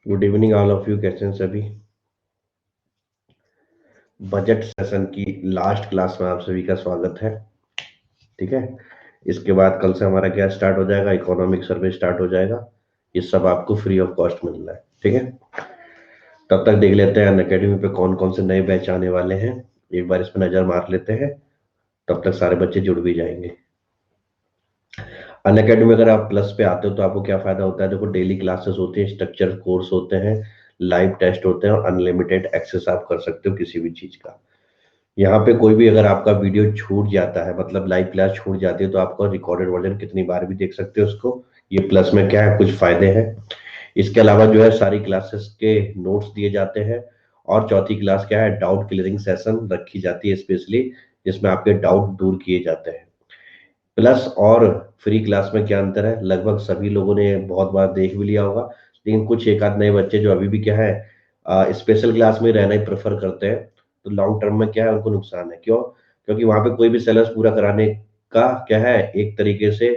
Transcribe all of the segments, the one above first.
Good evening all of you, कैसे हैं सभी। बजट सेशन की लास्ट क्लास में आप सभी का स्वागत है। ठीक है। इसके बाद कल से हमारा क्या स्टार्ट हो जाएगा, इकोनॉमिक सर्वे स्टार्ट हो जाएगा। ये सब आपको फ्री ऑफ कॉस्ट मिल रहा है। ठीक है। तब तक देख लेते हैं अनअकैडमी पे कौन कौन से नए बैच आने वाले हैं। एक बार इस पर नजर मार लेते हैं। तब तक सारे बच्चे जुड़ भी जाएंगे। अनअकैडमी अगर आप प्लस पे आते हो तो आपको क्या फायदा होता है, देखो डेली क्लासेस होती है, स्ट्रक्चर कोर्स होते हैं, लाइव टेस्ट होते हैं और अनलिमिटेड एक्सेस आप कर सकते हो किसी भी चीज का। यहाँ पे कोई भी अगर आपका वीडियो छूट जाता है, मतलब लाइव क्लास छूट जाती है, तो आपका रिकॉर्डेड वर्जन कितनी बार भी देख सकते हो उसको। ये प्लस में क्या है, कुछ फायदे हैं। इसके अलावा जो है सारी क्लासेस के नोट्स दिए जाते हैं। और चौथी क्लास क्या है, डाउट क्लियरिंग सेशन रखी जाती है स्पेशली, जिसमें आपके डाउट दूर किए जाते हैं। प्लस और फ्री क्लास में क्या अंतर है, लगभग सभी लोगों ने बहुत बार देख भी लिया होगा। लेकिन कुछ एक आध नए बच्चे जो अभी भी क्या है, स्पेशल क्लास में रहना ही प्रेफर करते हैं। तो लॉन्ग टर्म में क्या है, उनको नुकसान है। क्यों? क्योंकि वहां पे कोई भी सिलेबस पूरा कराने का क्या है, एक तरीके से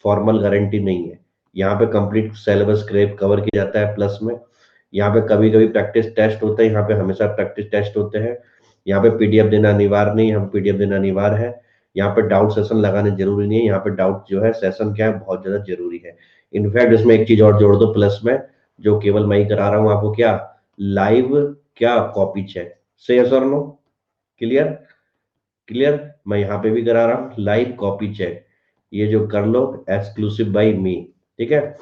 फॉर्मल गारंटी नहीं है। यहाँ पे कंप्लीट सिलेबस क्रेप कवर किया जाता है प्लस में। यहाँ पे कभी कभी प्रैक्टिस टेस्ट होते हैं, यहाँ पे हमेशा प्रैक्टिस टेस्ट होते हैं। यहाँ पे पीडीएफ देना अनिवार्य नहीं, हम पीडीएफ देना अनिवार्य है। यहाँ पे डाउट सेशन लगाने जरूरी नहीं है, यहाँ पे डाउट जो है सेशन क्या है, बहुत ज्यादा जरूरी है। इनफैक्ट इसमें एक चीज और जोड़ दो प्लस में, जो केवल मैं ही करा रहा हूँ आपको, क्या लाइव क्या कॉपी चेक। से यस और नो? क्लियर? क्लियर। मैं यहाँ पे भी करा रहा हूँ लाइव कॉपी चेक। ये जो कर लो, एक्सक्लूसिव बाई मी। ठीक है।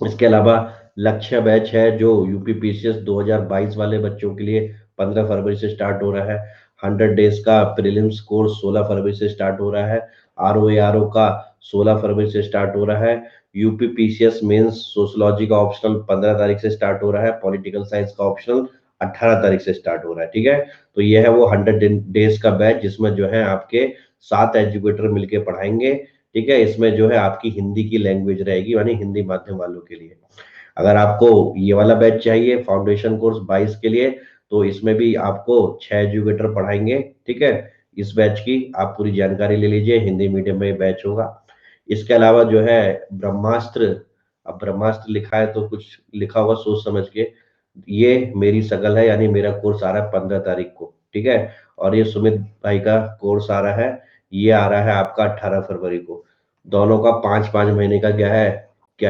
इसके अलावा लक्ष्य बैच है जो यूपीपीसीएस 2022 वाले बच्चों के लिए 15 फरवरी से स्टार्ट हो रहा है। 100 डेज का प्रीलिम्स कोर्स 16 फरवरी से स्टार्ट हो रहा है। आरओ का 16 फरवरी से स्टार्ट हो रहा है। यूपीपीसीएस मेंस सोशोलॉजी का ऑप्शनल 15 तारीख से स्टार्ट हो रहा है। पॉलिटिकल साइंस का ऑप्शनल 18 तारीख से स्टार्ट हो रहा है। ठीक है। तो ये है वो 100 डेज का बैच, जिसमें जो है आपके 7 एजुकेटर मिलके पढ़ाएंगे। ठीक है। इसमें जो है आपकी हिंदी की लैंग्वेज रहेगी, यानी हिंदी माध्यम वालों के लिए। अगर आपको ये वाला बैच चाहिए फाउंडेशन कोर्स 22 के लिए, तो इसमें भी आपको 6 एजुकेटर पढ़ाएंगे। ठीक है। इस बैच की आप पूरी जानकारी ले लीजिए, हिंदी मीडियम में बैच होगा। इसके अलावा जो है ब्रह्मास्त्र, अब ब्रह्मास्त्र लिखा है तो कुछ लिखा होगा सोच समझ के। ये मेरी शकल है, यानी मेरा कोर्स आ रहा है 15 तारीख को। ठीक है। और ये सुमित भाई का कोर्स आ रहा है, ये आ रहा है आपका 18 फरवरी को। दोनों का 5-5 महीने का क्या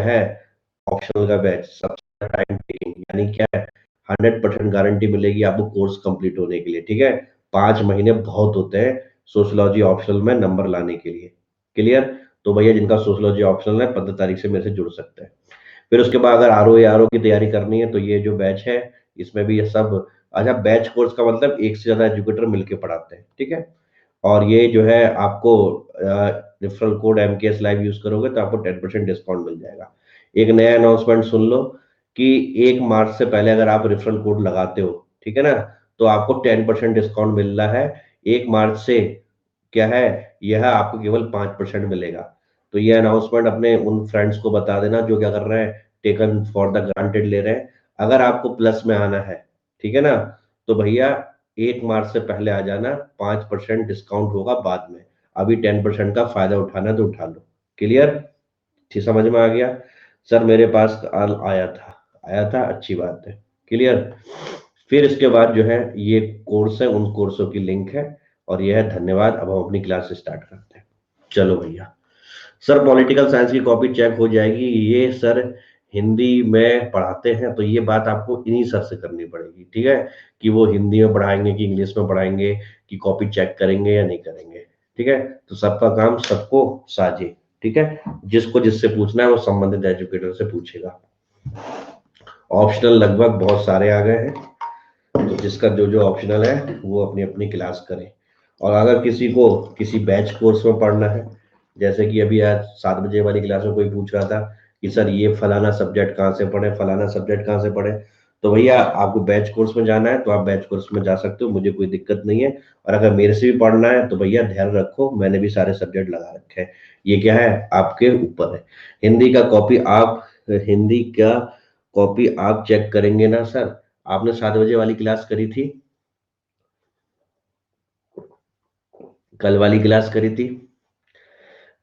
है ऑप्शनल का बैच, सबसे टाइम टेकिंग, यानी क्या है, 100% गारंटी मिलेगी आपको कोर्स कंप्लीट होने के लिए। ठीक है। 5 महीने बहुत होते हैं सोशोलॉजी ऑप्शनल में नंबर लाने के लिए। क्लियर? तो भैया जिनका सोशोलॉजी ऑप्शनल है 15 तारीख से मेरे से जुड़ सकते हैं। फिर उसके बाद अगर आरओ की तैयारी करनी है, तो ये जो बैच है इसमें भी ये सब। अच्छा, बैच कोर्स का मतलब एक से ज्यादा एजुकेटर मिलके पढ़ाते हैं। ठीक है। और ये जो है आपको referral code MKS live use करोगे तो आपको 10% डिस्काउंट मिल जाएगा। एक नया अनाउंसमेंट सुन लो कि 1 मार्च से पहले अगर आप रेफरल कोड लगाते हो, ठीक है ना, तो आपको 10% डिस्काउंट मिल रहा है। 1 मार्च से क्या है, यह आपको केवल 5% मिलेगा। तो ये अनाउंसमेंट अपने उन फ्रेंड्स को बता देना जो क्या कर रहे हैं, टेकन फॉर द ग्रांटेड ले रहे हैं। अगर आपको प्लस में आना है, ठीक है ना, तो भैया 1 मार्च से पहले आ जाना, 5% डिस्काउंट होगा बाद में। अभी 10% का फायदा उठाना है तो उठा लो। क्लियर? ठीक, समझ में आ गया? सर मेरे पास आया था, अच्छी बात है। क्लियर? फिर इसके बाद जो है ये कोर्स है, उन कोर्सों की लिंक है। और यह है, धन्यवाद। अब हम अपनी क्लास स्टार्ट करते हैं। चलो भैया। सर पॉलिटिकल साइंस की कॉपी चेक हो जाएगी, ये सर हिंदी में पढ़ाते हैं तो ये बात आपको इन्हीं सर से करनी पड़ेगी। ठीक है। कि वो हिंदी में पढ़ाएंगे कि इंग्लिश में पढ़ाएंगे, कि कॉपी चेक करेंगे या नहीं करेंगे। ठीक है। तो सबका काम सबको साझे। ठीक है। जिसको जिससे पूछना है वो संबंधित एजुकेटर से पूछेगा। ऑप्शनल लगभग बहुत सारे आ गए हैं, तो जिसका जो जो ऑप्शनल है वो अपनी अपनी क्लास करे। और अगर किसी को किसी बैच कोर्स में पढ़ना है, जैसे कि अभी आज 7 बजे वाली क्लास में कोई पूछ रहा था कि सर ये फलाना सब्जेक्ट कहाँ से पढ़े, फलाना सब्जेक्ट कहाँ से पढ़े, तो भैया आपको बैच कोर्स में जाना है तो आप बैच कोर्स में जा सकते हो, मुझे कोई दिक्कत नहीं है। और अगर मेरे से भी पढ़ना है तो भैया ध्यान रखो, मैंने भी सारे सब्जेक्ट लगा रखे हैं। ये क्या है, आपके ऊपर है। हिंदी का कॉपी आप हिंदी का कॉपी आप चेक करेंगे ना सर? आपने 7 बजे वाली क्लास करी थी? कल वाली क्लास करी थी?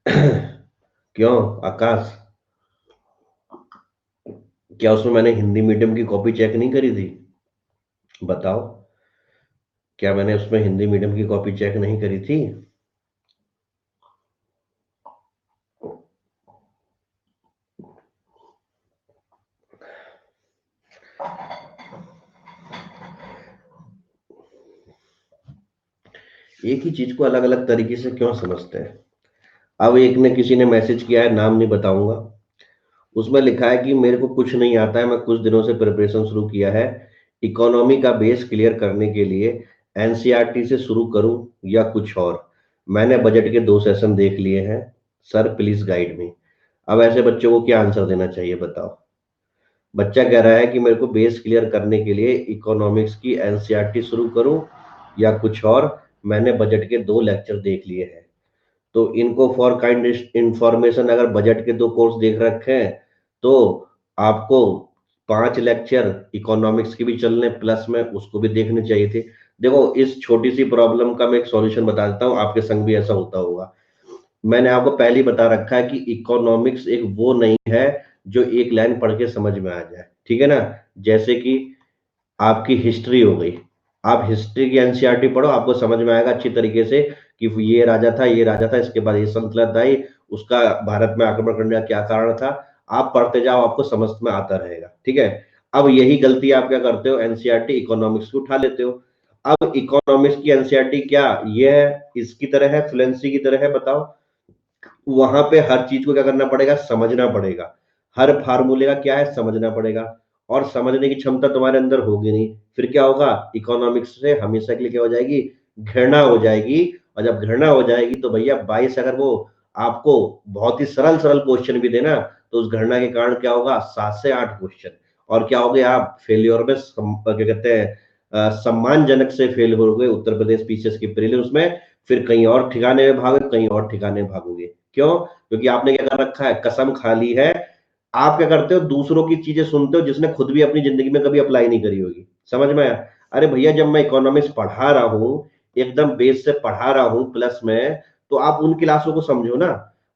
क्यों आकाश? क्या उसमें मैंने हिंदी मीडियम की कॉपी चेक नहीं करी थी? बताओ, क्या मैंने उसमें हिंदी मीडियम की कॉपी चेक नहीं करी थी? एक ही चीज को अलग अलग तरीके से क्यों समझते हैं? अब एक ने किसी ने मैसेज किया है, नाम नहीं बताऊंगा, उसमें लिखा है कि मेरे को कुछ नहीं आता है, मैं कुछ दिनों से प्रिपरेशन शुरू किया है, इकोनॉमी का बेस क्लियर करने के लिए एनसीईआरटी से शुरू करूं या कुछ और? मैंने बजट के 2 सेशन देख लिए हैं, सर प्लीज गाइड मी। अब ऐसे बच्चों को क्या आंसर देना चाहिए बताओ? बच्चा कह रहा है कि मेरे को बेस क्लियर करने के लिए इकोनॉमिक्स की एनसीईआरटी शुरू करूं या कुछ और, मैंने बजट के 2 लेक्चर देख लिए हैं। तो इनको फॉर काइंड इंफॉर्मेशन, अगर बजट के 2 कोर्स देख रखे हैं तो आपको 5 लेक्चर इकोनॉमिक्स की भी चलने प्लस में उसको भी देखने चाहिए थे। देखो, इस छोटी सी प्रॉब्लम का मैं एक सॉल्यूशन बता देता हूँ, आपके संग भी ऐसा होता होगा। मैंने आपको पहले ही बता रखा है कि इकोनॉमिक्स एक वो नहीं है जो एक लाइन पढ़ के समझ में आ जाए, ठीक है ना? जैसे कि आपकी हिस्ट्री हो गई, आप हिस्ट्री की एनसीईआरटी पढ़ो, आपको समझ में आएगा अच्छी तरीके से कि ये राजा था, ये राजा था, इसके बाद ये सल्तनत आई, उसका भारत में आक्रमण करने का क्या कारण था। आप पढ़ते जाओ, आपको समझ में आता रहेगा, ठीक है? अब यही गलती आप क्या करते हो, एनसीईआरटी इकोनॉमिक्स की उठा लेते हो। अब इकोनॉमिक्स की एनसीईआरटी क्या ये इसकी तरह है, फ्लुएंसी की तरह है? बताओ, वहां पे हर चीज को क्या करना पड़ेगा, समझना पड़ेगा। हर फार्मूले का क्या है, समझना पड़ेगा। और समझने की क्षमता तुम्हारे अंदर होगी नहीं, फिर क्या होगा, इकोनॉमिक्स से हमेशा के लिए क्या हो जाएगी, घृणा हो जाएगी। और जब घृणा हो जाएगी तो भैया 22 अगर वो आपको बहुत ही सरल सरल क्वेश्चन भी देना, तो उस घृणा के कारण क्या होगा, 7 से 8 क्वेश्चन। और क्या हो गए आप, फेलियर में क्या कहते हैं, सम्मानजनक से फेल हो गए उत्तर प्रदेश पीसीएस की प्रीलिम्स में। फिर कहीं और ठिकाने में भागोगे, कहीं और ठिकाने में भागोगे। क्यों? क्योंकि आपने क्या कर रखा है, कसम खा ली है। आप क्या करते हो, दूसरों की चीजें सुनते हो जिसने खुद भी अपनी जिंदगी में कभी अप्लाई नहीं करी होगी। समझ में आया? अरे भैया, जब मैं इकोनॉमिक्स पढ़ा रहा हूँ, एकदम बेस से पढ़ा रहा हूँ प्लस में, तो आप उन क्लासों को समझो ना।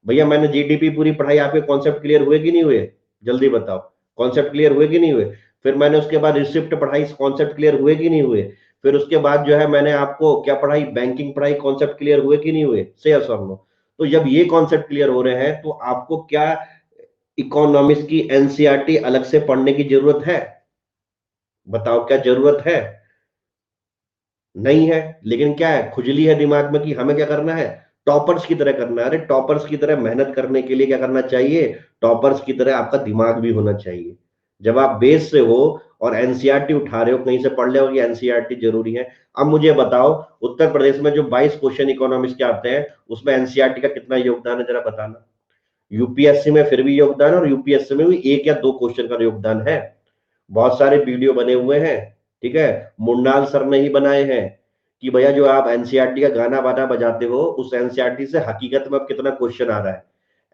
भैया, मैंने जीडीपी पूरी पढ़ाई, आपके कॉन्सेप्ट क्लियर हुए कि नहीं हुए? जल्दी बताओ, कॉन्सेप्ट क्लियर हुए कि नहीं हुए? फिर मैंने उसके बाद रिसिप्ट पढ़ाई, कॉन्सेप्ट क्लियर हुए कि नहीं हुए? फिर उसके बाद जो है मैंने आपको क्या पढ़ाई, बैंकिंग पढ़ाई, कॉन्सेप्ट क्लियर हुए कि नहीं हुए? से यस और नो? तो जब ये कॉन्सेप्ट क्लियर हो रहे हैं तो आपको क्या इकोनॉमिक्स की एनसीईआरटी अलग से पढ़ने की जरूरत है? बताओ, क्या जरूरत है? नहीं है। लेकिन क्या है, खुजली है दिमाग में कि हमें क्या करना है, टॉपर्स की तरह करना है। अरे टॉपर्स की तरह मेहनत करने के लिए क्या करना चाहिए, टॉपर्स की तरह आपका दिमाग भी होना चाहिए। जब आप बेस से हो और एनसीईआरटी उठा रहे हो, कहीं से पढ़ ले हो कि एनसीईआरटी जरूरी है। अब मुझे बताओ, उत्तर प्रदेश में जो 22 क्वेश्चन इकोनॉमिक्स के आते हैं, उसमें एनसीईआरटी का कितना योगदान है, जरा बताना। यूपीएससी में फिर भी योगदान है, और यूपीएससी में भी 1 या 2 क्वेश्चन का योगदान है। बहुत सारे वीडियो बने हुए हैं, ठीक है, मुन्नाल सर ने ही बनाए हैं, कि भैया जो आप एनसीईआरटी का गाना वाना बजाते हो, उस एनसीईआरटी से हकीकत में अब कितना क्वेश्चन आ रहा है।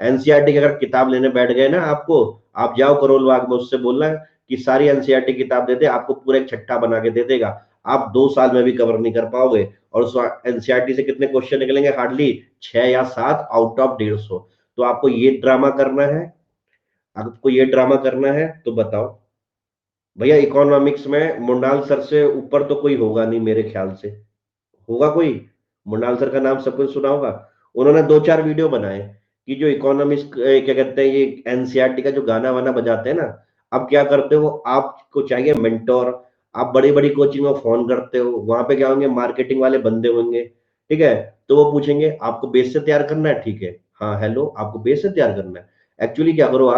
एनसीईआरटी की अगर किताब लेने बैठ गए ना आपको, आप जाओ करोल बाग में, उससे बोलना कि सारी एनसीईआरटी किताब दे दे, आपको पूरा एक छट्टा बना के दे देगा। आप 2 साल में भी कवर नहीं कर पाओगे। और उस एनसीईआरटी से कितने क्वेश्चन निकलेंगे, हार्डली 6 या 7 आउट ऑफ 150। तो आपको ये ड्रामा करना है, आपको ये ड्रामा करना है तो बताओ। भैया, इकोनॉमिक्स में मुंडाल सर से ऊपर तो कोई होगा नहीं मेरे ख्याल से। होगा कोई? मुंडाल सर का नाम सबको सुना होगा। उन्होंने 2 4 वीडियो बनाए कि जो इकोनॉमिक्स क्या कहते हैं, ये एनसीईआरटी का जो गाना वाना बजाते हैं ना, अब क्या करते हो, आपको चाहिए मेंटोर। आप बड़ी बड़ी कोचिंग में फोन करते हो, वहां पे क्या होंगे, मार्केटिंग वाले बंदे होंगे, ठीक है? तो वो पूछेंगे आपको बेस से तैयार करना है, ठीक है, हाँ हेलो, आपको बेस से तैयार करना है। एक्चुअली क्या करो,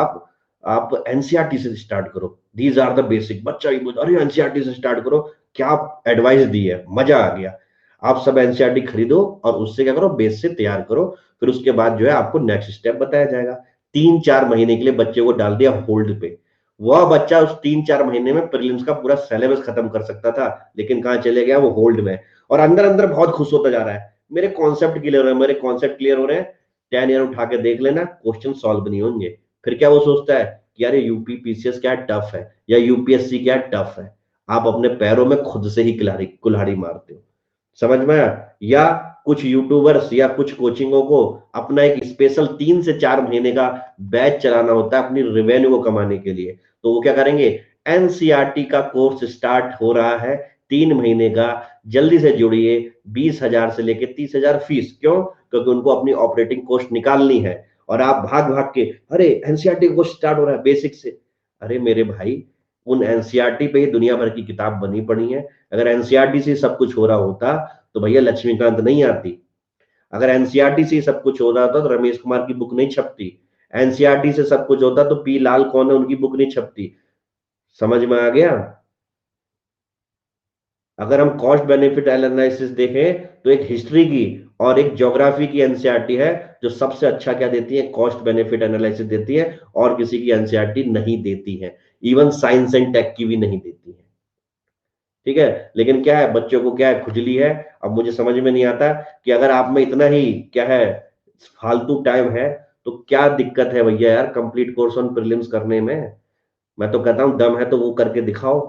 आप एनसीईआरटी से स्टार्ट करो, दीज आर द बेसिक। बच्चा ही बोल, अरे एनसीईआरटी से स्टार्ट करो, क्या एडवाइस दी है, मजा आ गया। आप सब एनसीईआरटी खरीदो और उससे क्या करो, बेस से तैयार करो। फिर उसके बाद जो है आपको नेक्स्ट स्टेप बताया जाएगा। 3 4 महीने के लिए बच्चे को डाल दिया होल्ड पे। वह बच्चा उस 3 4 महीने में प्रीलिम्स का पूरा सिलेबस खत्म कर सकता था, लेकिन कहाँ चले गया, वो होल्ड में। और अंदर अंदर बहुत खुश होता जा रहा है, मेरे कॉन्सेप्ट क्लियर हो रहे हैं, मेरे कॉन्सेप्ट क्लियर हो रहे हैं। 10 ईयर उठा के देख लेना, क्वेश्चन सॉल्व नहीं होंगे। फिर क्या वो सोचता है कि यार यूपी पीसीएस क्या टफ है, या यूपीएससी क्या टफ है। आप अपने पैरों में खुद से ही कुल्हाड़ी कुल्हाड़ी मारते हो। समझ में आया? या कुछ यूट्यूबर्स या कुछ कोचिंगों को अपना एक स्पेशल 3 से 4 महीने का बैच चलाना होता है अपनी रेवेन्यू को कमाने के लिए। तो वो क्या करेंगे, एनसीईआरटी का कोर्स स्टार्ट हो रहा है 3 महीने का, जल्दी से जुड़िए, 20,000 से लेके 30,000 फीस। क्यों? क्योंकि उनको अपनी ऑपरेटिंग कॉस्ट निकालनी है। और आप भाग भाग के, अरे एनसीईआरटी कोर्स स्टार्ट हो रहा है बेसिक से। अरे मेरे भाई, उन एनसीईआरटी पे ही दुनिया भर की किताब बनी पड़ी है। अगर एनसीईआरटी से सब कुछ हो रहा होता तो भैया लक्ष्मीकांत नहीं आती। अगर एनसीईआरटी से सब कुछ हो रहा था तो रमेश कुमार की बुक नहीं छपती। एनसीईआरटी से सब कुछ होता तो पी लाल कौन है उनकी बुक नहीं छपती। समझ में आ गया? अगर हम कॉस्ट बेनिफिट एनालिसिस देखें तो एक हिस्ट्री की और एक ज्योग्राफी की एनसीईआरटी है जो सबसे अच्छा क्या देती है, कॉस्ट बेनिफिट एनालिसिस देती है, और किसी की एनसीईआरटी नहीं देती है। इवन साइंस एंड टेक की भी नहीं देती है। ठीक है, लेकिन क्या है, बच्चों को क्या है, खुजली है। अब मुझे समझ में नहीं आता कि अगर आप में इतना ही क्या है, फालतू टाइम है, तो क्या दिक्कत है भैया यार कंप्लीट कोर्स ऑन प्रीलिम्स करने में। मैं तो कहता हूं दम है तो वो करके दिखाओ।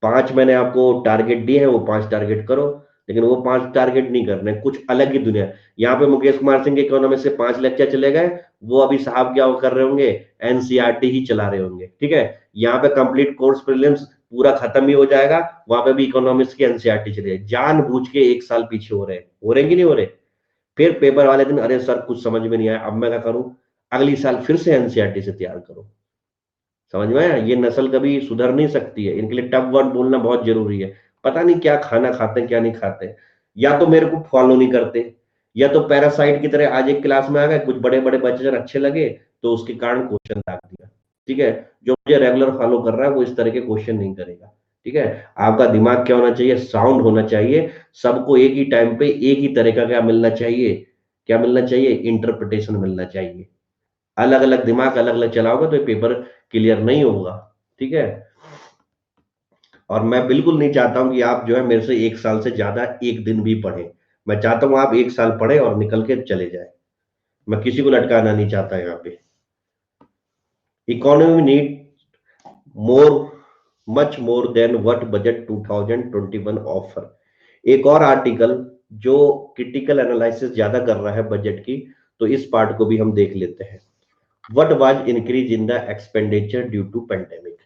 5 मैंने आपको टारगेट दिए हैं, वो 5 टारगेट करो। लेकिन वो 5 टारगेट नहीं करने, कुछ अलग ही दुनिया। यहाँ पे मुकेश कुमार सिंह के इकोनॉमिक्स से 5 लेक्चर चले गए, वो अभी साहब क्या वो कर रहे होंगे, एनसीईआरटी ही चला रहे होंगे। ठीक है, यहाँ पे कंप्लीट कोर्स प्रीलिम्स पूरा खत्म ही हो जाएगा, वहां पे भी इकोनॉमिक्स की एनसीईआरटी चली जाएगी। जानबूझ के 1 साल पीछे हो रहे हैं कि नहीं हो रहे? फिर पेपर वाले दिन, अरे सर कुछ समझ में नहीं आया, अब मैं क्या करूं, अगली साल फिर से एनसीईआरटी से तैयार करो। समझ में आया? ये नस्ल कभी सुधर नहीं सकती है, इनके लिए टफ वर्ड बोलना बहुत जरूरी है। पता नहीं क्या खाना खाते हैं क्या नहीं खाते, या तो मेरे को फॉलो नहीं करते, या तो पैरासाइट की तरह आज एक क्लास में आ गए, कुछ बड़े बड़े बच्चे जरा अच्छे लगे तो उसके कारण क्वेश्चन दाग दिया। ठीक है, जो मुझे रेगुलर फॉलो कर रहा है वो इस तरह के क्वेश्चन नहीं करेगा। ठीक है, आपका दिमाग क्या होना चाहिए, साउंड होना चाहिए। सबको एक ही टाइम पे एक ही तरह का क्या मिलना चाहिए, क्या मिलना चाहिए, इंटरप्रिटेशन मिलना चाहिए। अलग अलग दिमाग अलग अलग चलाओगे तो ये पेपर क्लियर नहीं होगा। ठीक है, और मैं बिल्कुल नहीं चाहता हूं कि आप जो है मेरे से 1 साल से ज्यादा एक दिन भी पढ़े। मैं चाहता हूं आप 1 साल पढ़े और निकल के चले जाए। मैं किसी को लटकाना नहीं चाहता यहाँ पे। Economy need more, much more than what budget 2021 offer. एक और आर्टिकल जो क्रिटिकल एनालिसिस ज्यादा कर रहा है बजट की, तो इस पार्ट को भी हम देख लेते हैं। What was increase in the expenditure due to pandemic.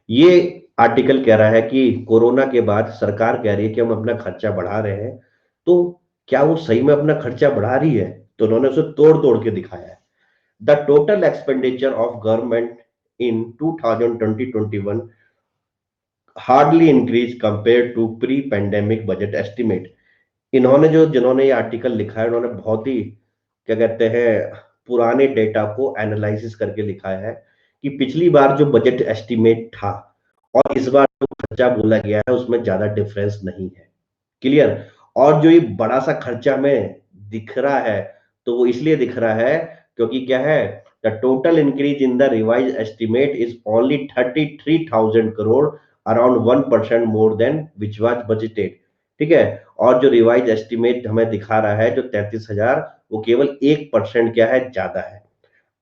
ये आर्टिकल कह रहा है कि कोरोना के बाद सरकार कह रही है कि हम अपना खर्चा बढ़ा रहे हैं, तो क्या वो सही में अपना खर्चा बढ़ा रही है? तो उन्होंने उसे तोड़ तोड़ के दिखाया है। The total expenditure of government in 2020-21 hardly increase compare to pre pandemic budget estimate. इन्होंने जो जिन्होंने ये आर्टिकल लिखा है, उन्होंने बहुत ही क्या कहते हैं, पुराने डेटा को एनालिसिस करके लिखा है कि पिछली बार जो बजट एस्टिमेट था और इस बार जो खर्चा बोला गया है उसमें ज्यादा डिफरेंस नहीं है। क्लियर? और जो ये बड़ा सा खर्चा में दिख रहा है, तो वो इसलिए दिख रहा है क्योंकि क्या है, the total increase in the revise estimate is only 33,000 crore, around 1% more than which was budgeted. ठीक है, और जो रिवाइज एस्टिमेट हमें दिखा रहा है जो 33,000, वो केवल 1% क्या है, ज्यादा है।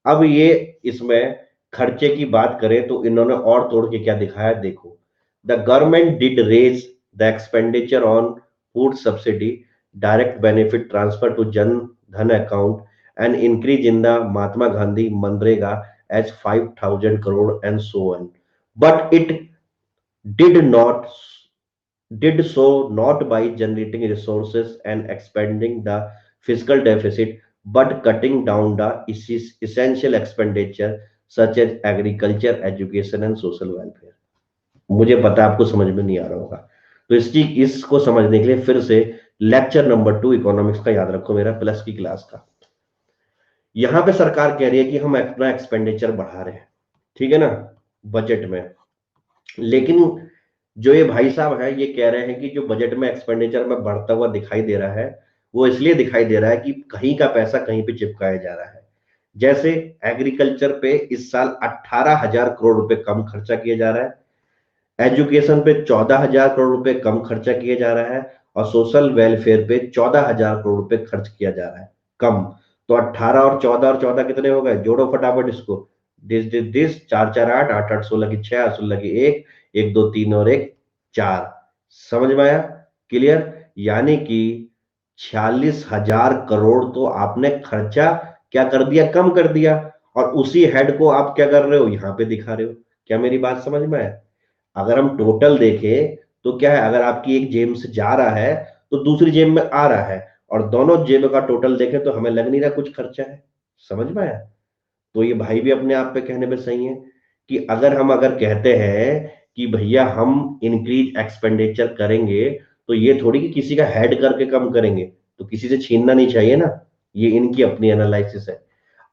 अब ये इसमें खर्चे की बात करें तो इन्होंने और तोड़ के क्या दिखाया, देखो। The government did raise the expenditure on food subsidy, direct benefit transfer to Jan Dhan account, and increase in the Mahatma Gandhi मनरेगा as 5,000 crore and so on. But it did not did so not by generating resources and expanding the fiscal deficit, but cutting down the essential expenditure such as agriculture, education and social welfare। मुझे पता है आपको समझ में नहीं आ रहा होगा, तो इसको समझने के लिए फिर से लेक्चर नंबर 2 इकोनॉमिक्स का याद रखो, मेरा प्लस की क्लास का। यहां पे सरकार कह रही है कि हम अपना एक्सपेंडिचर बढ़ा रहे हैं, ठीक है ना, बजट में। लेकिन जो ये भाई साहब है ये कह रहे हैं कि जो बजट में एक्सपेंडिचर में बढ़ता हुआ दिखाई दे रहा है, वो इसलिए दिखाई दे रहा है कि कहीं का पैसा कहीं पे चिपकाया जा रहा है। जैसे एग्रीकल्चर पे इस साल 18,000 करोड़ रुपए कम खर्चा किया जा रहा है, एजुकेशन पे 14,000 करोड़ रुपए कम खर्चा किया जा रहा है, और सोशल वेलफेयर पे 14,000 करोड़ रुपए खर्च किया जा रहा है, कम। तो 18 और 14 कितने हो गए, जोड़ो फटाफट इसको। दिस 4 4 8, 8 8 16 की 6, 8 16 की 1, 1 2 3 और 1 4। समझ में आया? क्लियर? यानी कि 46,000 करोड़ तो आपने खर्चा क्या कर दिया, कम कर दिया, और उसी हेड को आप क्या कर रहे हो, यहां पे दिखा रहे हो। क्या मेरी बात समझ में है? अगर हम टोटल देखें तो क्या है, अगर आपकी एक जेब से जा रहा है तो दूसरी जेब में आ रहा है, और दोनों जेब का टोटल देखें तो हमें लग नहीं रहा कुछ खर्चा है। समझ में आया? तो ये भाई भी अपने आप पे कहने में सही है कि अगर कहते हैं कि भैया हम इंक्रीज एक्सपेंडिचर करेंगे, तो ये थोड़ी कि किसी का हेड करके कम करेंगे, तो किसी से छीनना नहीं चाहिए ना। ये इनकी अपनी एनालिसिस है।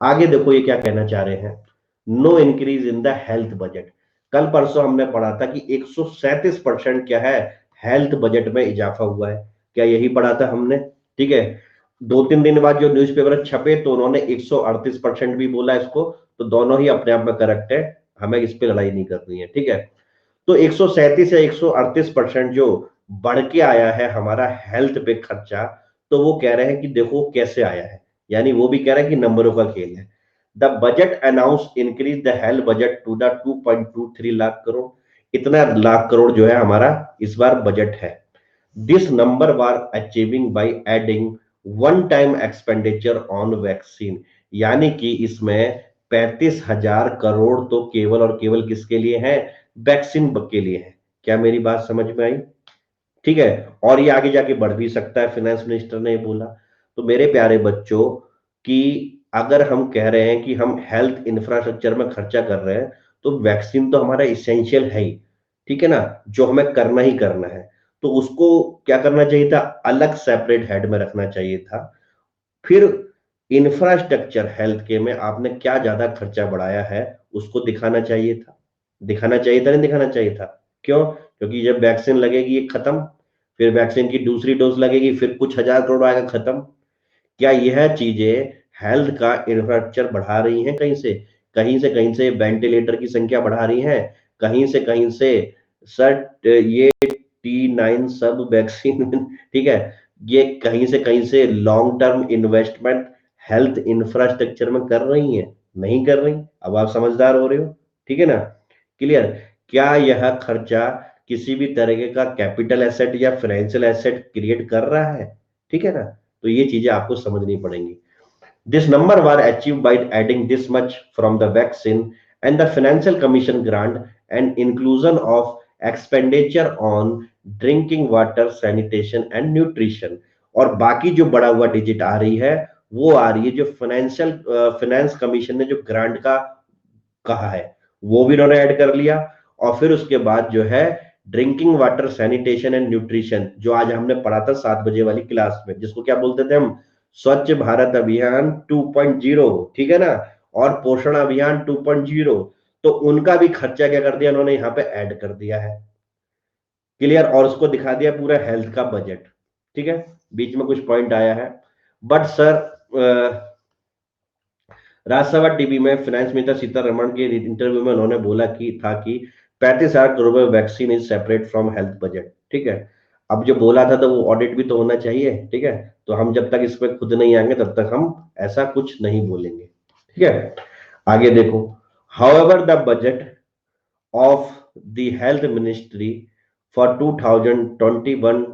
आगे देखो ये क्या कहना चाह रहे हैं। No increase in the health budget. कल परसों हमने पढ़ा था कि 137% क्या है, हेल्थ बजट में इजाफा हुआ है। क्या यही पढ़ा था हमने? ठीक है। 2-3 दिन बाद जो न्यूज़पेपर छपे तो उन्होंने 138% भी बोला इसको। तो दोनों ही अपने आप में करेक्ट है, हमें इस पे लड़ाई नहीं करनी है। ठीक है। तो 137 या 138% जो बढ़ के आया है हमारा हेल्थ पे खर्चा, तो वो कह रहे हैं कि देखो कैसे आया है। यानी वो भी कह रहे हैं कि नंबरों का खेल है। The budget announce increase the health budget to the 2.23 lakh crore. इतना लाख करोड़ जो है हमारा इस बार बजट है। This number were achieving by adding one time expenditure on vaccine. यानी कि इसमें 35,000 करोड़ तो केवल और केवल किसके लिए है, वैक्सीन के लिए है। क्या मेरी बात समझ में आई? ठीक है। और ये आगे जाके बढ़ भी सकता है, फाइनेंस मिनिस्टर ने बोला। तो मेरे प्यारे बच्चों, कि अगर हम कह रहे हैं कि हम हेल्थ इंफ्रास्ट्रक्चर में खर्चा कर रहे हैं, तो वैक्सीन तो हमारा इसेंशियल है ही। ठीक है ना, जो हमें करना ही करना है। तो उसको क्या करना चाहिए था, अलग सेपरेट हेड में रखना चाहिए था। फिर इंफ्रास्ट्रक्चर हेल्थ के में आपने क्या ज्यादा खर्चा बढ़ाया है, उसको दिखाना चाहिए था। दिखाना चाहिए था, नहीं दिखाना चाहिए था? क्यों? क्योंकि जब वैक्सीन लगेगी एक खत्म, फिर वैक्सीन की दूसरी डोज लगेगी, फिर कुछ हजार करोड़ आएगा, खत्म। क्या यह चीजें हेल्थ का इंफ्रास्ट्रक्चर बढ़ा रही हैं? कहीं से वेंटिलेटर की संख्या बढ़ा रही हैं, कहीं से सर ये T9 सब वैक्सीन ठीक है, ये कहीं से long term investment health infrastructure में कर रही हैं? नहीं कर रही। अब आप समझदार हो रहे हो। ठीक है ना? क्लियर? क्या यह खर्चा किसी भी तरीके का कैपिटल एसेट या फाइनेंशियल एसेट क्रिएट कर रहा है? ठीक है ना? तो ये चीजें आपको समझनी पड़ेंगी। This number were achieved by adding this much from the vaccine and the financial commission grant and inclusion of expenditure on drinking water, sanitation and nutrition। और बाकी जो बढ़ा हुआ डिजिट आ रही है, वो आ रही है जो फाइनेंस कमीशन ने जो ग्रांट का कहा है, वो भी उन्होंने ऐड कर लिया। और फिर उसके बाद जो है drinking water, sanitation and nutrition, जो आज हमने पढ़ा था 7 बजे वाली क्लास में, जिसको क्या बोलते थे हम, स्वच्छ भारत अभियान 2.0। ठीक है ना? और पोषण अभियान 2.0। तो उनका भी खर्चा क्या कर दिया उन्होंने, यहाँ पे ऐड कर दिया है। क्लियर? और उसको दिखा दिया पूरा हेल्थ का बजट। ठीक है। बीच में कुछ पॉइंट आया है, बट सर राज्यसभा टीवी में फाइनेंस मिनिस्टर सीतारमण के इंटरव्यू में उन्होंने बोला कि था कि 35,000 करोड़ में vaccine is separate from health budget. ठीक है। अब जो बोला था तो वो ऑडिट भी तो होना चाहिए। ठीक है। तो हम जब तक इस पे खुद नहीं आएंगे तब तक हम ऐसा कुछ नहीं बोलेंगे। ठीक है। आगे देखो। However the budget of the health ministry for 2021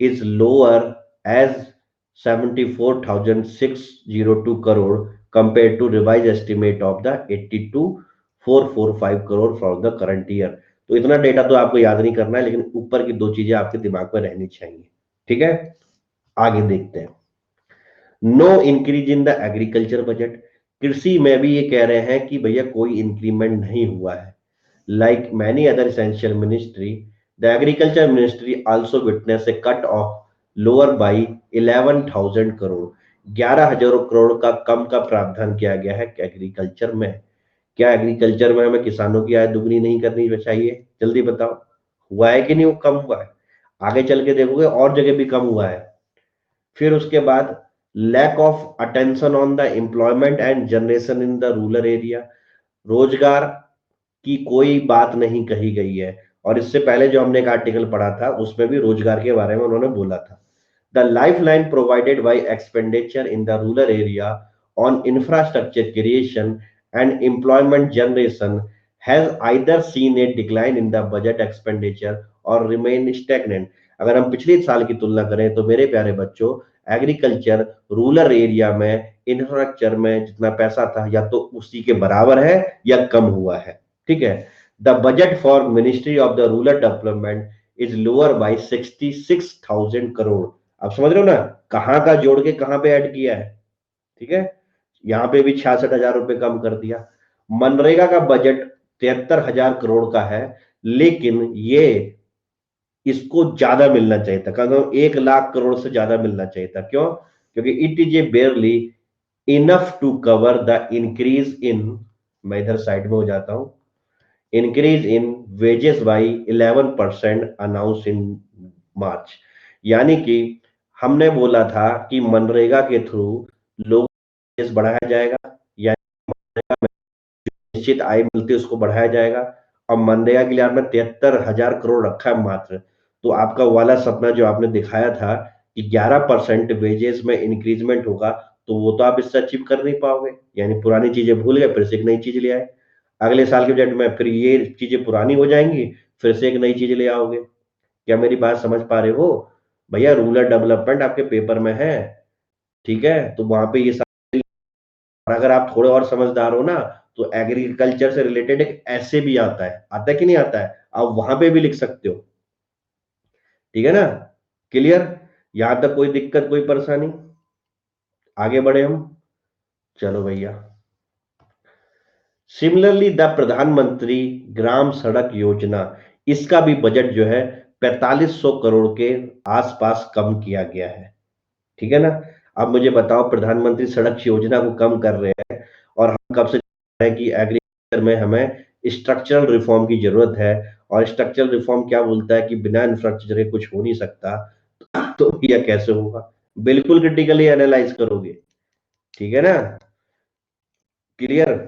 is lower as 74,602 crore compared to revised estimate of the 82,445 crore for the current year। तो इतना डेटा तो आपको याद नहीं करना है, लेकिन ऊपर की दो चीजें आपके दिमाग में रहनी चाहिए। ठीक है। आगे देखते हैं। No increase in the agriculture budget. कृषि में भी ये कह रहे हैं कि भैया कोई इंक्रीमेंट नहीं हुआ है। Like many other essential ministry, the agriculture ministry also witnessed a cut off lower by 11,000 crore। 11,000 crore का कम का प्रावधान किया गया है एग्रीकल्चर में। क्या एग्रीकल्चर में हमें किसानों की आय दुगनी नहीं करनी चाहिए? जल्दी बताओ, हुआ है कि नहीं, वो कम हुआ है? आगे चल के देखोगे और जगह भी कम हुआ है। फिर उसके बाद lack of attention on the employment and generation in the rural area. रोजगार की कोई बात नहीं कही गई है। और इससे पहले जो हमने एक आर्टिकल पढ़ा था उसमें भी रोजगार के बारे में उन्होंने बोला था। The lifeline provided by expenditure in the rural area on infrastructure creation and employment generation has either seen a decline in the budget expenditure और रिमेन स्टैग्नेंट। अगर हम पिछले साल की तुलना करें तो मेरे प्यारे बच्चों, एग्रीकल्चर रूरल एरिया में इंफ्रास्ट्रक्चर में जितना पैसा था या तो उसी के बराबर है या कम हुआ है। ठीक है। The budget for ministry of the rural development is lower by 66,000 crore. आप समझ रहे हो ना, कहाँ का जोड़ के कहाँ पे ऐड किया है। ठीक है। यहाँ पे भी 66,000 रुपए कम कर दिया। मनरेगा का बजट 73,000 करोड़ का है, लेकिन ये इसको ज्यादा मिलना चाहिए था, कम से कम 1 लाख करोड़ से ज्यादा मिलना चाहिए था। क्यों? क्योंकि it is a barely enough to cover the increase in, मैं इधर साइड में हो जाता हूं, increase in wages by 11% announce in March. यानी कि हमने बोला था कि मनरेगा के थ्रू लोगों को wages बढ़ाया जाएगा, यानी निश्चित आय मिलती है उसको बढ़ाया जाएगा। और मनरेगा के लिए आपने 73,000 करोड़ रखा है मात्र। तो आपका वाला सपना जो आपने दिखाया था कि 11% वेजेस में इंक्रीजमेंट होगा, तो वो तो आप इससे अचीव कर नहीं पाओगे। यानी पुरानी चीजें भूल गए, फिर से एक नई चीज ले आए। अगले साल के बजट में फिर ये चीजें पुरानी हो जाएंगी, फिर से एक नई चीज ले आओगे। क्या मेरी बात समझ पा रहे हो? भैया रूरल डेवलपमेंट आपके पेपर में है। ठीक है, तो वहां पे ये, और अगर आप थोड़े और समझदार हो ना, तो एग्रीकल्चर से रिलेटेड एक ऐसे भी आता है कि नहीं आता है, आप वहां पे भी लिख सकते हो। ठीक है ना? क्लियर? यहां तक कोई दिक्कत, कोई परेशानी? आगे बढ़े हम। चलो भैया। सिमिलरली द प्रधानमंत्री ग्राम सड़क योजना, इसका भी बजट जो है 4500 करोड़ के आसपास कम किया गया है। ठीक है ना? अब मुझे बताओ, प्रधानमंत्री सड़क योजना को कम कर रहे हैं और हम कब से जान रहे हैं कि एग्रीकल्चर में हमें स्ट्रक्चरल रिफॉर्म की जरूरत है। और स्ट्रक्चरल रिफॉर्म क्या बोलता है कि बिना इंफ्रास्ट्रक्चर के कुछ हो नहीं सकता। तो यह कैसे होगा? बिल्कुल क्रिटिकली एनालाइज करोगे। ठीक है ना? क्लियर?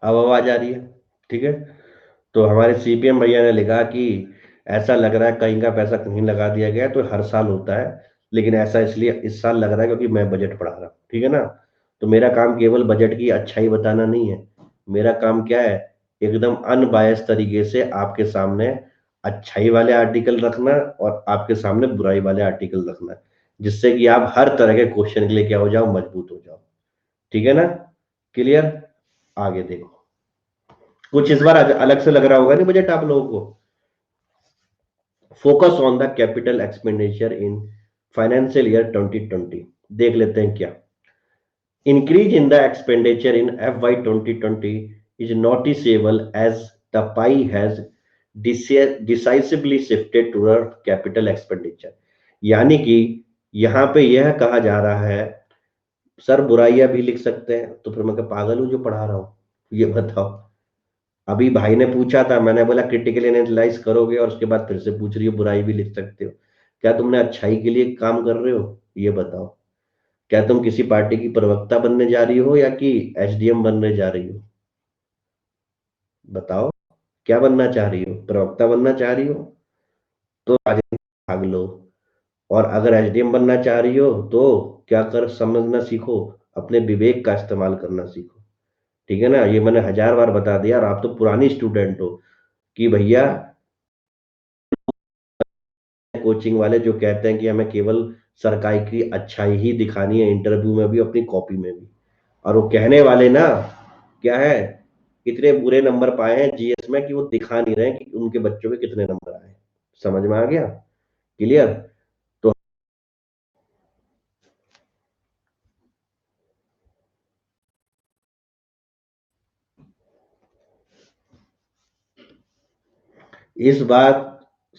अब आवाज आ रही है? ठीक है। तो हमारे सीपीएम भैया ने लिखा कि ऐसा लग रहा है कहीं का पैसा कहीं लगा दिया गया है, तो हर साल होता है, लेकिन ऐसा इसलिए इस साल लग रहा है क्योंकि मैं बजट पढ़ा रहा हूँ, ठीक है ना। तो मेरा काम केवल बजट की अच्छाई बताना नहीं है, मेरा काम क्या है, एकदम अनबायस तरीके से आपके सामने अच्छाई वाले आर्टिकल रखना और आपके सामने बुराई वाले आर्टिकल रखना, जिससे कि आप हर तरह के क्वेश्चन के लिए क्या हो जाओ, मजबूत हो जाओ। ठीक है ना? क्लियर? आगे देखो, कुछ इस बार अलग से लग रहा होगा नहीं बजट आप लोगों को। Focus on the capital expenditure in financial year 2020। देख लेते हैं क्या increase in the expenditure in FY 2020 is noticeable as the pie has decisively shifted toward capital expenditure। यानी कि यहां पे यह कहा जा रहा है, सर बुराइयां भी लिख सकते हैं, तो फिर मैं क्या पागल हूं जो पढ़ा रहा हूं? ये बताओ। अभी भाई ने पूछा था, मैंने बोला क्रिटिकल एनालाइज करोगे, और उसके बाद फिर से पूछ रही हो बुराई भी लिख सकते हो। क्या तुमने अच्छाई के लिए काम कर रहे हो? ये बताओ। क्या तुम किसी पार्टी की प्रवक्ता बनने जा रही हो या कि एसडीएम बनने जा रही हो? बताओ, क्या बनना चाह रही हो? प्रवक्ता बनना चाह रही हो तो राजनीति भाग लो, और अगर एसडीएम बनना चाह रही हो तो क्या कर समझना सीखो, अपने विवेक का इस्तेमाल करना सीखो। ठीक है ना? ये मैंने हजार बार बता दिया, और आप तो पुरानी स्टूडेंट हो कि भैया, कोचिंग वाले जो कहते हैं कि हमें केवल सरकार की अच्छाई ही दिखानी है, इंटरव्यू में भी अपनी कॉपी में भी, और वो कहने वाले ना क्या है, इतने बुरे नंबर पाए हैं जीएस में कि वो दिखा नहीं रहे हैं कि उनके बच्चों के कितने नंबर आए। समझ में आ गया? क्लियर? तो इस बार,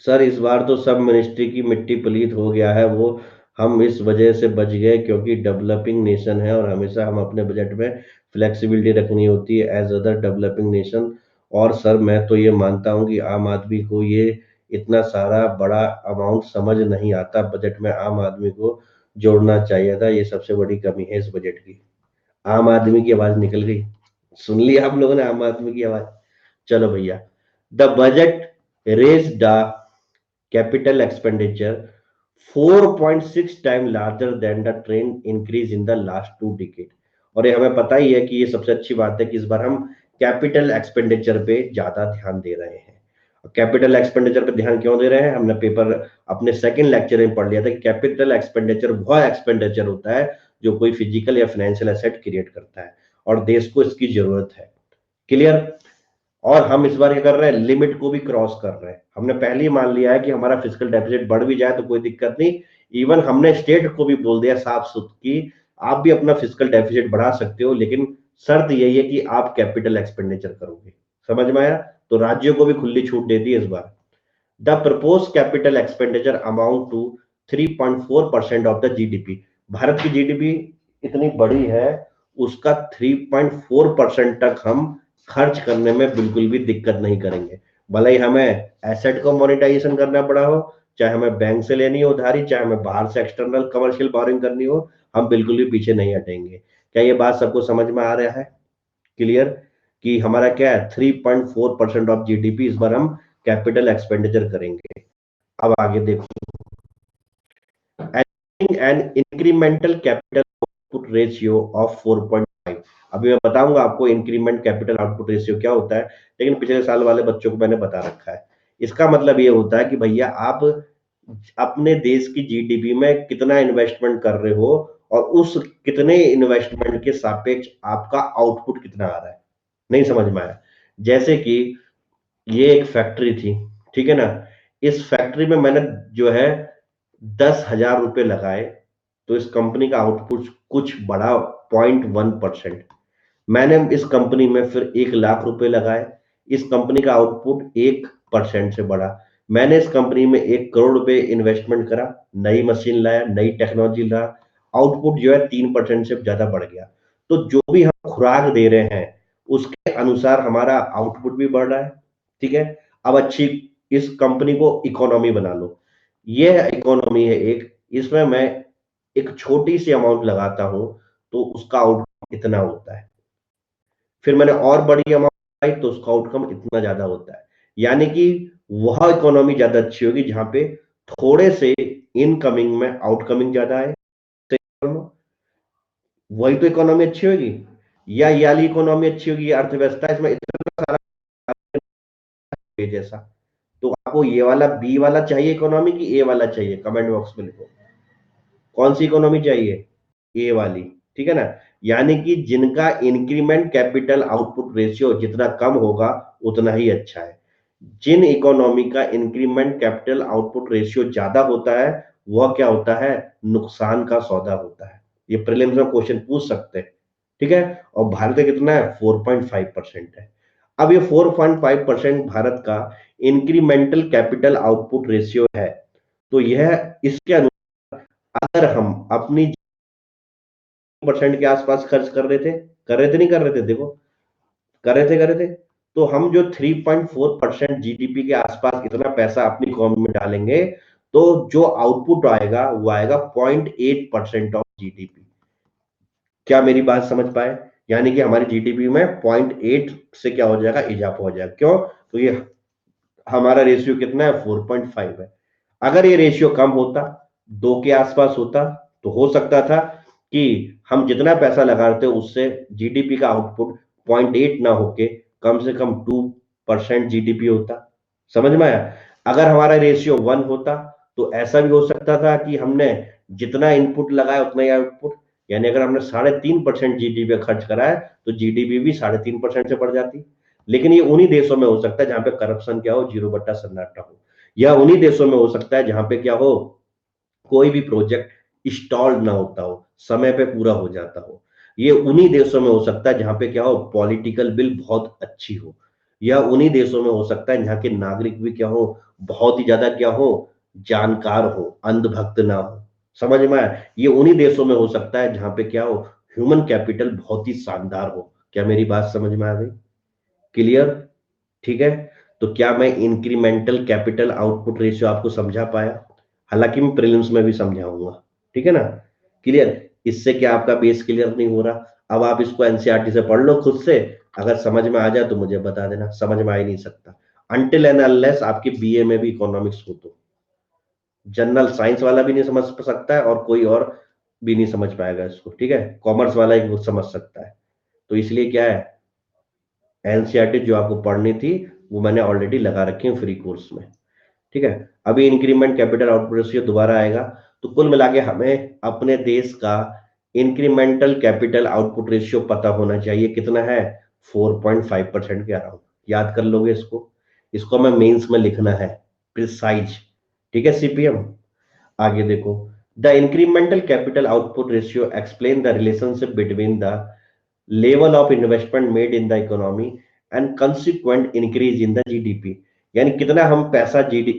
सर इस बार तो सब मिनिस्ट्री की मिट्टी पलीत हो गया है वो। हम इस वजह से बच गए क्योंकि डेवलपिंग नेशन है, और हमेशा हम अपने बजट में फ्लेक्सिबिलिटी रखनी होती है एज अदर डेवलपिंग नेशन। और सर मैं तो ये मानता हूँ कि आम आदमी को ये इतना सारा बड़ा अमाउंट समझ नहीं आता बजट में, आम आदमी को जोड़ना चाहिए था, ये सबसे बड़ी कमी है इस बजट की। आम आदमी की आवाज निकल गई, सुन लिया आप लोगों ने आम आदमी की आवाज। चलो भैया, the budget raise the capital expenditure 4.6 time larger than the trend increase in the last 2 decade। और ये हमें पता ही है कि ये सबसे अच्छी बात है कि इस बार हम कैपिटल एक्सपेंडिचर पे ज्यादा ध्यान दे रहे हैं। कैपिटल एक्सपेंडिचर पे ध्यान क्यों दे रहे हैं? हमने पेपर अपने सेकंड लेक्चर में पढ़ लिया था कि कैपिटल एक्सपेंडिचर वह एक्सपेंडिचर होता है जो कोई फिजिकल या फाइनेंशियल एसेट क्रिएट करता है, और देश को इसकी जरूरत है। क्लियर? और हम इस बार क्या कर रहे हैं, लिमिट को भी क्रॉस कर रहे हैं। हमने पहले ही मान लिया है कि हमारा फिजिकल डेफिसिट बढ़ भी जाए तो कोई दिक्कत नहीं। इवन हमने स्टेट को भी बोल दिया साफ सुथ कि आप भी अपना फिजिकल डेफिसिट बढ़ा सकते हो, लेकिन शर्त यही है कि आप कैपिटल एक्सपेंडिचर करोगे। समझ में आया? तो राज्यों को भी खुली छूट दे दी इस बार। The proposed capital expenditure amount to 3.4% of the GDP. Bharat की जीडीपी इतनी बड़ी है, उसका 3.4% तक हम खर्च करने में बिल्कुल भी दिक्कत नहीं करेंगे। भले ही हमें एसेट को मोनेटाइजेशन करना पड़ा हो, चाहे हमें बैंक से लेनी हो उधारी, चाहे हमें बाहर से एक्सटर्नल कमर्शियल बोरिंग करनी हो, हम बिल्कुल भी पीछे नहीं हटेंगे। क्या ये बात सबको समझ में आ रहा है? क्लियर? कि हमारा क्या है, 3.4% ऑफ जीडीपी इस बार हम कैपिटल एक्सपेंडिचर करेंगे। अब आगे देखो, an incremental capital output ratio of 4.5। अभी मैं बताऊंगा आपको इंक्रीमेंट कैपिटल आउटपुट रेशियो क्या होता है, लेकिन पिछले साल वाले बच्चों को मैंने बता रखा है। इसका मतलब ये होता है कि भैया आप अपने देश की जीडीपी में कितना इन्वेस्टमेंट कर रहे हो, और उस कितने इन्वेस्टमेंट के सापेक्ष आपका आउटपुट कितना आ रहा है। नहीं समझ में आया? जैसे कि ये एक फैक्ट्री थी, ठीक है ना, इस फैक्ट्री में मैंने जो है 10,000 रुपए लगाए, तो इस कंपनी का आउटपुट कुछ बढ़ा 0.1%। मैंने इस कंपनी में फिर 1 लाख रुपए लगाए, इस कंपनी का आउटपुट 1% से बढ़ा। मैंने इस कंपनी में 1 करोड़ रुपए इन्वेस्टमेंट करा, नई मशीन लाया, नई टेक्नोलॉजी लाया, आउटपुट जो है 3% से ज्यादा बढ़ गया। तो जो भी हम खुराक दे रहे हैं उसके अनुसार हमारा आउटपुट भी बढ़ रहा है। ठीक है? अब अच्छी इस कंपनी को इकोनॉमी बना लो। ये इकोनॉमी है एक, इसमें मैं एक छोटी सी अमाउंट लगाता हूं तो उसका आउटपुट इतना होता है। फिर मैंने और बड़ी अमाउंट लगाई तो उसका आउटकम इतना ज्यादा होता है। यानी कि वह इकोनॉमी ज्यादा अच्छी होगी जहां पे थोड़े से इनकमिंग में आउटकमिंग ज्यादा है। वही तो इकोनॉमी अच्छी होगी। या ये वाली इकोनॉमी अच्छी होगी, अर्थव्यवस्था इसमें इतना सारा जैसा। तो आपको ये वाला बी वाला चाहिए इकोनॉमी की ए वाला चाहिए, कमेंट बॉक्स में लिखो कौन सी इकोनॉमी चाहिए, ए वाली। ठीक है ना। यानी कि जिनका इंक्रीमेंट कैपिटल आउटपुट रेशियो जितना कम होगा उतना ही अच्छा है। जिन इकोनॉमी का इंक्रीमेंट कैपिटल आउटपुट रेशियो ज्यादा होता है वह क्या होता है, नुकसान का सौदा होता है। ये प्रीलिम्स में क्वेश्चन पूछ सकते हैं। ठीक है। और भारत का कितना है, 4.5% है। अब ये 4.5% भारत का इंक्रीमेंटल कैपिटल आउटपुट रेशियो है। तो यह इसके अनुसार अगर हम अपनी परसेंट के आसपास खर्च कर रहे थे नहीं कर रहे थे, देखो कर रहे थे। तो हम जो 3.4% जीडीपी के आसपास इतना पैसा अपनी कॉम में डालेंगे तो जो आउटपुट आएगा वो आएगा 0.8% ऑफ जीडीपी। क्या मेरी बात समझ पाए। यानी कि हमारी जीडीपी में 0.8 से क्या हो जाएगा, इजाफा हो जाएगा। क्यों, तो ये हमारा रेशियो कितना है, 4.5 है। अगर ये रेशियो कम होता, 2 के आसपास होता, तो हो सकता था कि हम जितना पैसा लगाते उससे जीडीपी का आउटपुट 0.8 ना होके कम से कम 2% जीडीपी होता। समझ में आया। अगर हमारा रेशियो 1 होता तो ऐसा भी हो सकता था कि हमने जितना इनपुट लगाया उतना ही आउटपुट। यानी अगर हमने 3.5% जीडीपी पे खर्च करा है तो जीडीपी भी 3.5% से बढ़ जाती। लेकिन ये उन्हीं देशों में हो सकता है जहां पे करप्शन क्या हो, 0/सन्नाटा हो। या उन्हीं देशों में हो सकता है जहां पे क्या हो, कोई भी प्रोजेक्ट स्टॉल ना होता हो, समय पे पूरा हो जाता हो। ये उन्हीं देशों में हो सकता है जहां पे क्या हो, पॉलिटिकल विल बहुत अच्छी हो। या उन्हीं देशों में हो सकता है जहां के नागरिक भी क्या हो, बहुत ही ज्यादा क्या हो, जानकार हो, अंधभक्त ना हो। समझ में आया। ये उन्हीं देशों में हो सकता है जहां पे क्या हो, ह्यूमन कैपिटल बहुत ही शानदार हो। क्या मेरी बात समझ में आ गई, क्लियर। ठीक है। तो क्या मैं इंक्रीमेंटल कैपिटल आउटपुट रेशियो आपको समझा पाया। हालांकि मैं प्रीलिम्स में भी समझाऊंगा। ठीक है ना, क्लियर। इससे क्या आपका बेस क्लियर नहीं हो रहा। अब आप इसको एनसीईआरटी से पढ़ लो खुद से। अगर समझ में आ जाए तो मुझे बता देना, समझ में आ ही नहीं सकता अनटिल एंड अनलेस आपकी बीए में भी इकोनॉमिक्स हो तो। जनरल साइंस वाला भी नहीं समझ सकता है और कोई और भी नहीं समझ पाएगा इसको। ठीक है, कॉमर्स वाला ही वो समझ सकता है। तो इसलिए क्या है, एनसीईआरटी जो आपको पढ़नी थी वो मैंने ऑलरेडी लगा रखी है फ्री कोर्स में। ठीक है। अभी इंक्रीमेंट कैपिटल आउटपुट रेशियो दोबारा आएगा। तो कुल मिला के हमें अपने देश का इंक्रीमेंटल कैपिटल आउटपुट रेशियो पता होना चाहिए, कितना है, 4.5% के अराउंड। याद कर लोगे इसको। इसको हमें मेंस में लिखना है, प्रिसाइज। ठीक है सीपीएम। आगे देखो, the incremental capital output ratio explain the relationship between the level of investment made in the economy and consequent increase in the GDP. यानी कितना हम पैसा जीडी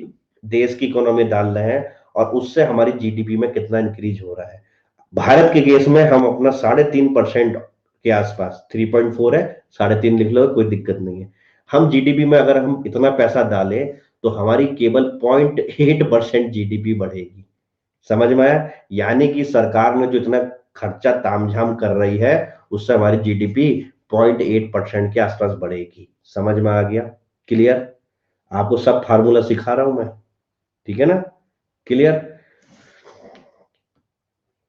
देश की इकोनॉमी डाल रहे हैं और उससे हमारी जीडीपी में कितना इंक्रीज हो रहा है। भारत के केस में हम अपना 3.5% के आसपास, 3.4 है, 3.5 लिख लो, कोई दिक्कत नहीं है। हम जीडीपी में अगर हम इतना पैसा डालें तो हमारी केवल 0.8% जीडीपी बढ़ेगी। समझ में आया। यानी कि सरकार ने जो इतना खर्चा तामझाम कर रही है उससे हमारी जीडीपी 0.8% के आसपास बढ़ेगी। समझ में आ गया, क्लियर। आपको सब फार्मूला सिखा रहा हूं मैं। ठीक है ना, clear.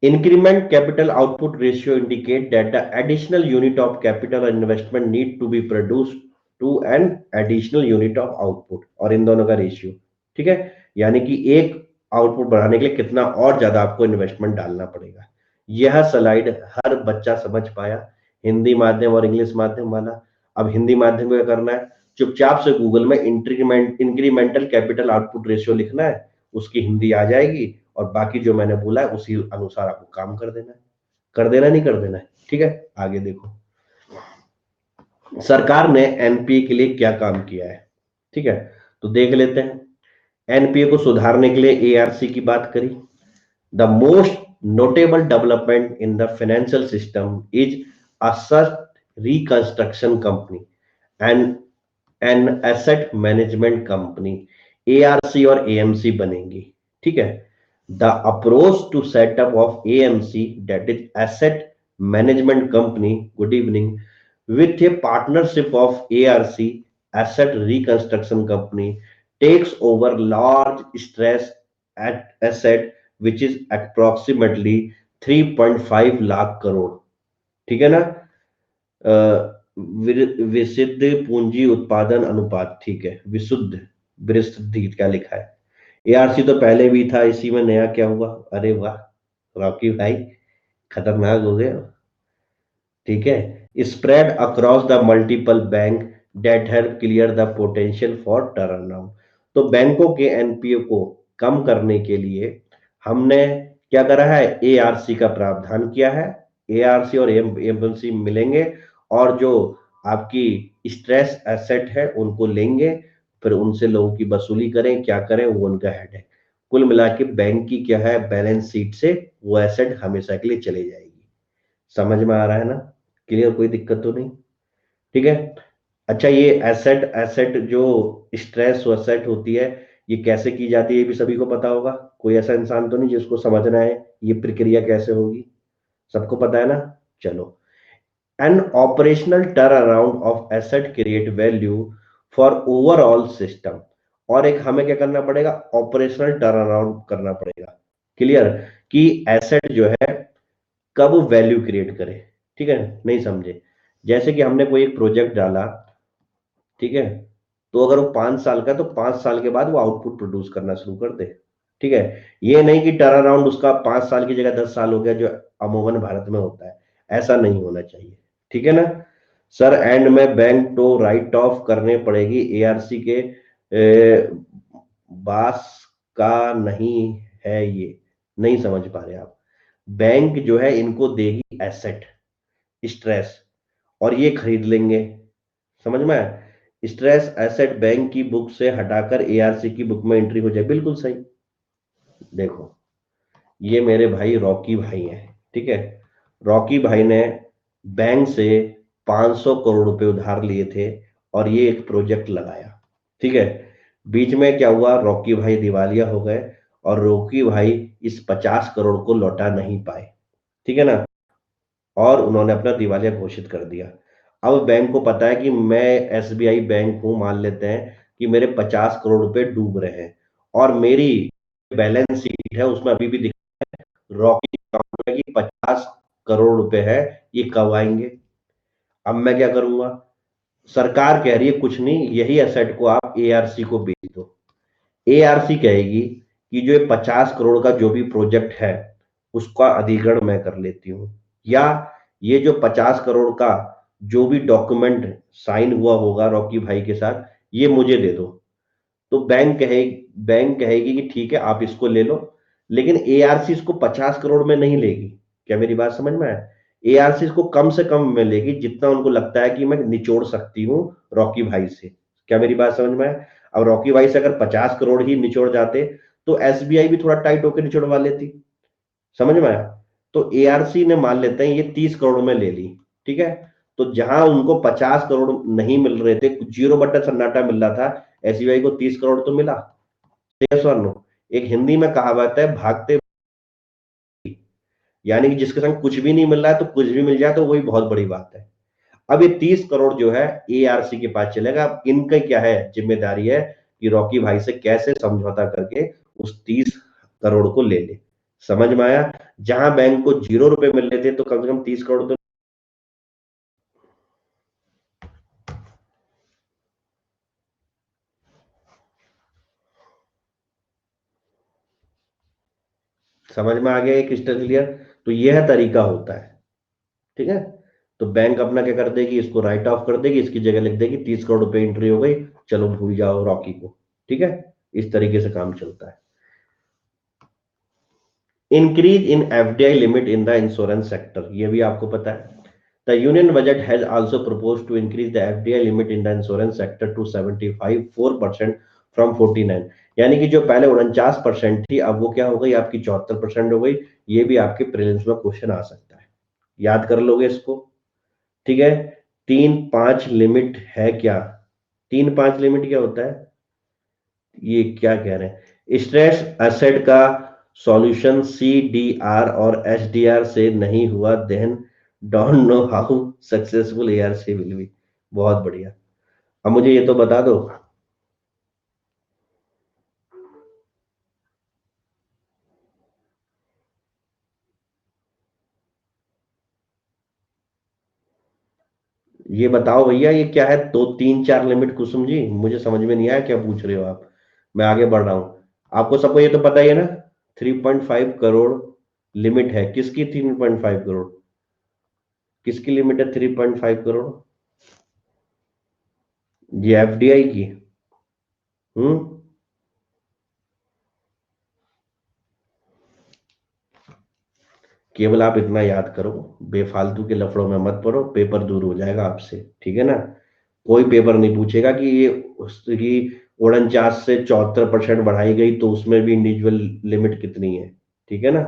Increment capital output ratio indicate that the additional unit of capital or investment need to be produced to an additional unit of output, और इन दोनों का रेशियो। ठीक है। यानी कि एक आउटपुट बढ़ाने के लिए कितना और ज्यादा आपको इन्वेस्टमेंट डालना पड़ेगा। यह स्लाइड हर बच्चा समझ पाया, हिंदी माध्यम और इंग्लिश माध्यम वाला। अब हिंदी माध्यम में करना है, चुपचाप से गूगल में इंक्रीमेंटल कैपिटल आउटपुट रेशियो लिखना है, उसकी हिंदी आ जाएगी। और बाकी जो मैंने बोला है उसी अनुसार आपको काम कर देना है। कर देना नहीं कर देना है। ठीक है। आगे देखो, सरकार ने एनपीए के लिए क्या काम किया है। ठीक है, तो देख लेते हैं। एनपीए को सुधारने के लिए एआरसी की बात करी। The most notable development in the financial system is a such reconstruction company and an asset management company, ARC और एएमसी बनेंगी। ठीक है। The approach to setup of AMC, that is asset management company, good evening, with a partnership of ARC, Asset Reconstruction Company, takes over large stress at asset which is approximately 3.5 lakh crore. ठीक है ना? विशुद्ध पूंजी उत्पादन अनुपात, ठीक है, विशुद्ध विस्तृत क्या लिखा है। एआरसी तो पहले भी था, इसी में नया क्या हुआ? अरे वाह रॉकी भाई, खतरनाक हो गए। ठीक है, spread across the multiple bank that help clear the potential for turn around. तो बैंकों के एनपीए को कम करने के लिए हमने क्या करा है? एआरसी का प्रावधान किया है। एआरसी और एमएलसी मिलेंगे और जो आपकी स्ट्रेस एसेट है उनको लेंगे, फिर उनसे लोगों की वसूली करें, क्या करें वो उनका हेड है। कुल मिला के बैंक की क्या है, बैलेंस शीट से वो एसेट हमेशा के लिए चली जाएगी। समझ में आ रहा है ना? क्लियर, कोई दिक्कत तो नहीं? ठीक है। अच्छा, ये एसेट एसेट जो स्ट्रेस एसेट होती है, ये कैसे की जाती है ये भी सभी को पता होगा। कोई ऐसा इंसान तो नहीं जिसको समझना है ये प्रक्रिया कैसे होगी? सबको पता है ना? चलो, N operational turn around of asset create value for overall system. और एक हमें क्या करना पड़ेगा? ऑपरेशनल टर्न अराउंड करना पड़ेगा। क्लियर, कि एसेट जो है कब वैल्यू क्रिएट करे। ठीक है, नहीं समझे? जैसे कि हमने कोई एक प्रोजेक्ट डाला, ठीक है, तो अगर वो 5 साल का, तो 5 साल के बाद वो आउटपुट प्रोड्यूस करना शुरू कर दे। ठीक है, ये नहीं कि टर्न अराउंड उसका 5 साल की जगह 10 साल हो गया, जो अमूमन भारत में होता है। ऐसा नहीं होना चाहिए। ठीक है ना सर? एंड में बैंक तो राइट ऑफ करने पड़ेगी एआरसी के बास का नहीं है ये। नहीं समझ पा रहे आप? बैंक जो है इनको देगी एसेट स्ट्रेस और ये खरीद लेंगे। समझ में आया? स्ट्रेस एसेट बैंक की बुक से हटाकर एआरसी की बुक में एंट्री हो जाए। बिल्कुल सही। देखो, ये मेरे भाई रॉकी भाई हैं। ठीक है, रॉकी भाई ने बैंक से 500 करोड़ रुपए उधार लिए थे और ये एक प्रोजेक्ट लगाया। ठीक है, बीच में क्या हुआ? रॉकी भाई दिवालिया हो गए और रॉकी भाई इस 50 करोड़ को लौटा नहीं पाए। ठीक है ना? और उन्होंने अपना दिवालिया घोषित कर दिया। अब बैंक को पता है कि मैं एसबीआई बैंक हूं, मान लेते हैं कि मेरे 50 करोड़ रुपए डूब रहे हैं और मेरी बैलेंस शीट है उसमें अभी भी रॉकी अकाउंट में कि 50 करोड़ रुपए है, ये कब आएंगे? अब मैं क्या करूंगा? सरकार कह रही है कुछ नहीं, यही एसेट को आप एआरसी को बेच दो। एआरसी कहेगी कि जो ये 50 करोड़ का जो भी प्रोजेक्ट है उसका अधिग्रहण मैं कर लेती हूँ, या ये जो 50 करोड़ का जो भी डॉक्यूमेंट साइन हुआ होगा रॉकी भाई के साथ, ये मुझे दे दो। तो बैंक कहेगी कि ठीक है आप इसको ले लो, लेकिन एआरसी इसको 50 करोड़ में नहीं लेगी। क्या मेरी बात समझ में है? एआरसी इसको कम से कम में लेगी जितना उनको लगता है कि मैं निचोड़ सकती हूँ रॉकी भाई से। क्या मेरी बात समझ में है? अब रॉकी भाई से अगर 50 करोड़ ही निचोड़ जाते तो एसबीआई भी थोड़ा टाइट होकर निचोड़वा लेती। समझ में आया? तो एआरसी ने मान लेते हैं ये 30 करोड़ में ले ली। ठीक है, तो जहां उनको 50 करोड़ नहीं मिल रहे थे, जीरो बट्टा सन्नाटा मिल रहा था, एसबीआई को 30 करोड़ तो मिला। यस और नो? एक हिंदी में कहावत है, भागते, यानी कि जिसके संग कुछ भी नहीं मिल रहा है तो कुछ भी मिल जाए तो वही बहुत बड़ी बात है। अब ये 30 करोड़ जो है एआरसी के पास चलेगा। अब इनका क्या है, जिम्मेदारी है कि रॉकी भाई से कैसे समझौता करके उस 30 करोड़ को ले ले। समझ में आया? जहां बैंक को 0 रुपए मिल रहे थे तो कम से कम 30 करोड़ तो। समझ में आ गया? एक क्रिस्टल क्लियर। तो यह तरीका होता है। ठीक है, तो बैंक अपना क्या कर देगी, इसको राइट ऑफ कर देगी, इसकी जगह लिख देगी 30 करोड़ रुपए एंट्री हो गई, चलो भूल जाओ रॉकी को। ठीक है, इस तरीके से काम चलता है। Increase in FDI limit in the insurance sector, ये भी आपको पता है। The union budget has also proposed to increase the FDI limit in the insurance sector to 75.4% from 49। यानी कि जो पहले 49% थी, अब वो क्या हो गई आपकी 74% हो गई। ये भी आपके प्रीलिम्स में क्वेश्चन आ सकता है, याद कर लोगे इसको। ठीक है, 3-5 लिमिट है क्या? 3-5 लिमिट क्या होता है? ये क्या कह रहे हैं? स्ट्रेस एसेट का सॉल्यूशन सीडीआर और एसडीआर से नहीं हुआ then don't know how successful ARC will be. बहुत बढ़िया। अब मुझे ये तो बता दो, ये बताओ भैया ये क्या है, दो तीन चार लिमिट कुसुम जी, मुझे समझ में नहीं आया क्या पूछ रहे हो आप। मैं आगे बढ़ रहा हूँ। आपको सबको ये तो पता ही है ना, 3.5 करोड़ लिमिट है। किसकी 3.5 करोड़? किसकी लिमिट है 3.5 करोड़? ये एफडीआई की। हम्म। केवल आप इतना याद करो, बेफालतू के लफड़ों में मत पड़ो, पेपर दूर हो जाएगा आपसे, ठीक है ना। कोई पेपर नहीं पूछेगा कि ये उसकी 49 से 74% बढ़ाई गई तो उसमें भी इंडिविजुअल लिमिट कितनी है, ठीक है ना।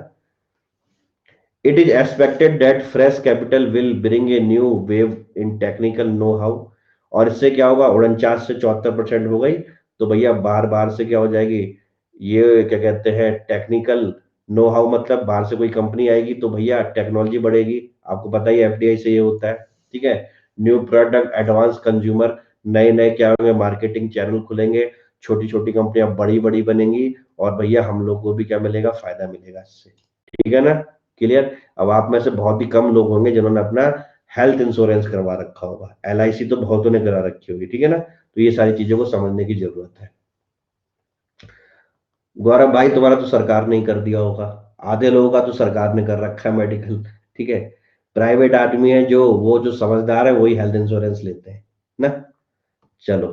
It is expected that fresh capital will bring a new wave in technical know how. और इससे क्या होगा, 49 से 74% हो गई तो भैया बार बार से क्या हो जाएगी, ये क्या कहते हैं टेक्निकल नो हाउ, मतलब बाहर से कोई कंपनी आएगी तो भैया टेक्नोलॉजी बढ़ेगी। आपको पता ही एफडीआई से ये होता है, ठीक है। न्यू प्रोडक्ट, एडवांस कंज्यूमर, नए नए क्या होंगे, मार्केटिंग चैनल खुलेंगे, छोटी छोटी कंपनियां बड़ी बड़ी बनेंगी, और भैया हम लोग को भी क्या मिलेगा, फायदा मिलेगा इससे, ठीक है ना। क्लियर। अब आप में से बहुत ही कम लोग होंगे जिन्होंने अपना हेल्थ इंश्योरेंस करवा रखा होगा, एलआईसी तो बहुतों ने करा रखी होगी, ठीक है ना। तो ये सारी चीजों को समझने की जरूरत है। गौरव भाई तुम्हारा तो सरकार ने ही कर दिया होगा, आधे लोगों का तो सरकार ने कर रखा है मेडिकल, ठीक है। प्राइवेट आदमी है जो, वो जो समझदार है वही हेल्थ इंश्योरेंस लेते हैं ना। चलो,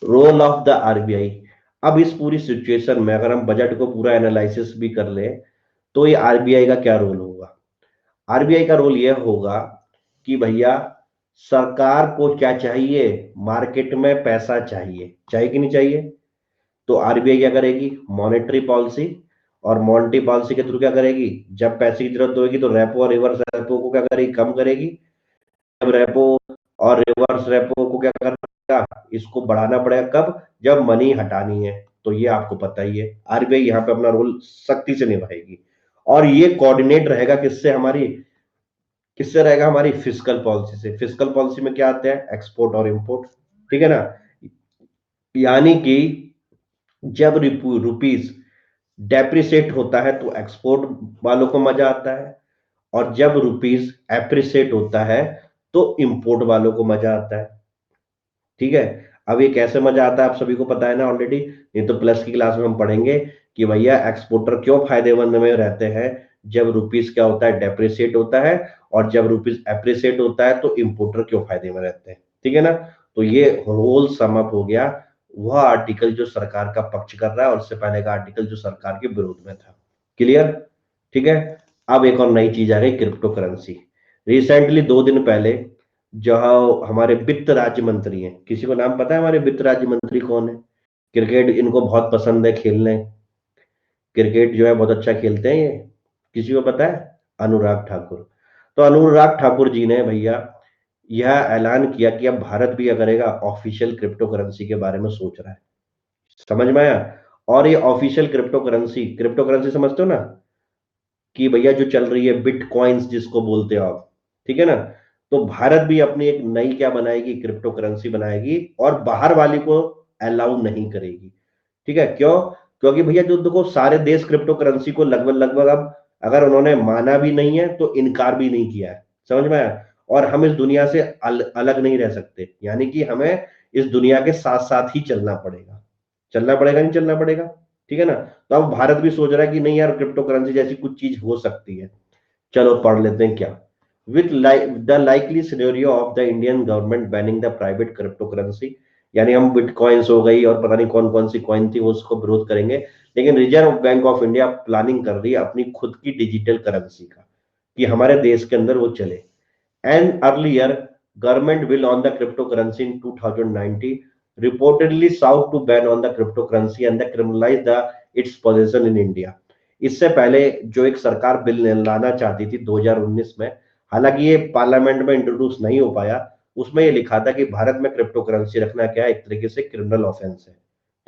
रोल ऑफ द आरबीआई। अब इस पूरी सिचुएशन में अगर हम बजट को पूरा एनालिसिस भी कर ले, तो ये आरबीआई का क्या रोल होगा। आरबीआई का रोल यह होगा कि भैया सरकार को क्या चाहिए, मार्केट में पैसा चाहिए, चाहिए कि नहीं चाहिए। तो आरबीआई क्या करेगी, मॉनेटरी पॉलिसी, और मॉनेटरी पॉलिसी के थ्रू क्या करेगी, जब पैसे की जरूरत होगी तो रेपो और रिवर्स रेपो को क्या करेगी, कम करेगी। जब रेपो और रिवर्स रेपो को क्या करना, इसको बढ़ाना पड़ेगा कब, जब मनी हटानी है। तो ये आपको पता ही है, आरबीआई यहाँ पे अपना रोल सख्ती से निभाएगी। और ये कोऑर्डिनेट रहेगा किससे, हमारी किससे रहेगा, हमारी फिजिकल पॉलिसी से। फिजिकल पॉलिसी में क्या आते हैं, एक्सपोर्ट और इंपोर्ट, ठीक है ना। यानी कि जब रुपीज डेप्रिसिएट होता है तो एक्सपोर्ट वालों को मजा आता है, और जब रुपीज एप्रिसिएट होता है तो इंपोर्ट वालों को मजा आता है, ठीक है। अब ये कैसे मजा आता है आप सभी को पता है ना ऑलरेडी, ये तो प्लस की क्लास में हम पढ़ेंगे कि भैया एक्सपोर्टर क्यों फायदेमंद में रहते हैं, जब रुपीज क्या होता है, डेप्रिसिएट होता है, और जब रुपीज एप्रिसिएट होता है तो इंपोर्टर क्यों फायदे में रहते हैं, ठीक है ना। तो ये होल सम अप हो गया, वह आर्टिकल जो सरकार का पक्ष कर रहा है, और उससे पहले का आर्टिकल जो सरकार के विरोध में था। क्लियर, ठीक है। अब एक और नई चीज आ गई, क्रिप्टो करेंसी। रिसेंटली 2 दिन पहले जो हमारे वित्त राज्य मंत्री हैं, किसी को नाम पता है हमारे वित्त राज्य मंत्री कौन है। क्रिकेट इनको बहुत पसंद है खेलने, क्रिकेट जो है बहुत अच्छा खेलते हैं ये, किसी को पता है, अनुराग ठाकुर। तो अनुराग ठाकुर जी ने भैया यह ऐलान किया कि अब भारत भी क्या करेगा, ऑफिशियल क्रिप्टो करेंसी के बारे में सोच रहा है। समझ में आया। और ये ऑफिशियल क्रिप्टो करेंसी समझते हो ना, कि भैया जो चल रही है बिटकॉइंस जिसको बोलते हो आप, ठीक है ना। तो भारत भी अपनी एक नई क्या बनाएगी, क्रिप्टो करेंसी बनाएगी, और बाहर वाली को अलाउ नहीं करेगी, ठीक है। क्यों? क्योंकि भैया जो देखो सारे देश क्रिप्टो करेंसी को लगभग लगभग अब अगर उन्होंने माना भी नहीं है तो इनकार भी नहीं किया है, समझ में आया। और हम इस दुनिया से अलग नहीं रह सकते, यानी कि हमें इस दुनिया के साथ साथ ही चलना पड़ेगा, चलना पड़ेगा, नहीं चलना पड़ेगा, ठीक है ना। तो अब भारत भी सोच रहा है कि नहीं यार, क्रिप्टो करेंसी जैसी कुछ चीज हो सकती है। चलो पढ़ लेते हैं क्या। With the likely scenario of the Indian government banning the private crypto currency, यानी हम बिटकॉइंस हो गई और पता नहीं कौन कौन सी कॉइन थी वो उसको विरोध करेंगे, लेकिन reserve bank of India planning कर रही है अपनी खुद की डिजिटल करेंसी का, कि हमारे देश के अंदर वो चले। And earlier, government will on the cryptocurrency in 2019 reportedly sought to ban on the cryptocurrency and the criminalize the its possession in India। इससे पहले जो एक सरकार बिल लाना चाहती थी 2019 में, हालांकि ये पार्लियामेंट में इंट्रोड्यूस नहीं हो पाया, उसमें ये लिखा था कि भारत में क्रिप्टो करेंसी रखना क्या है, एक तरीके से क्रिमिनल ऑफेंस है,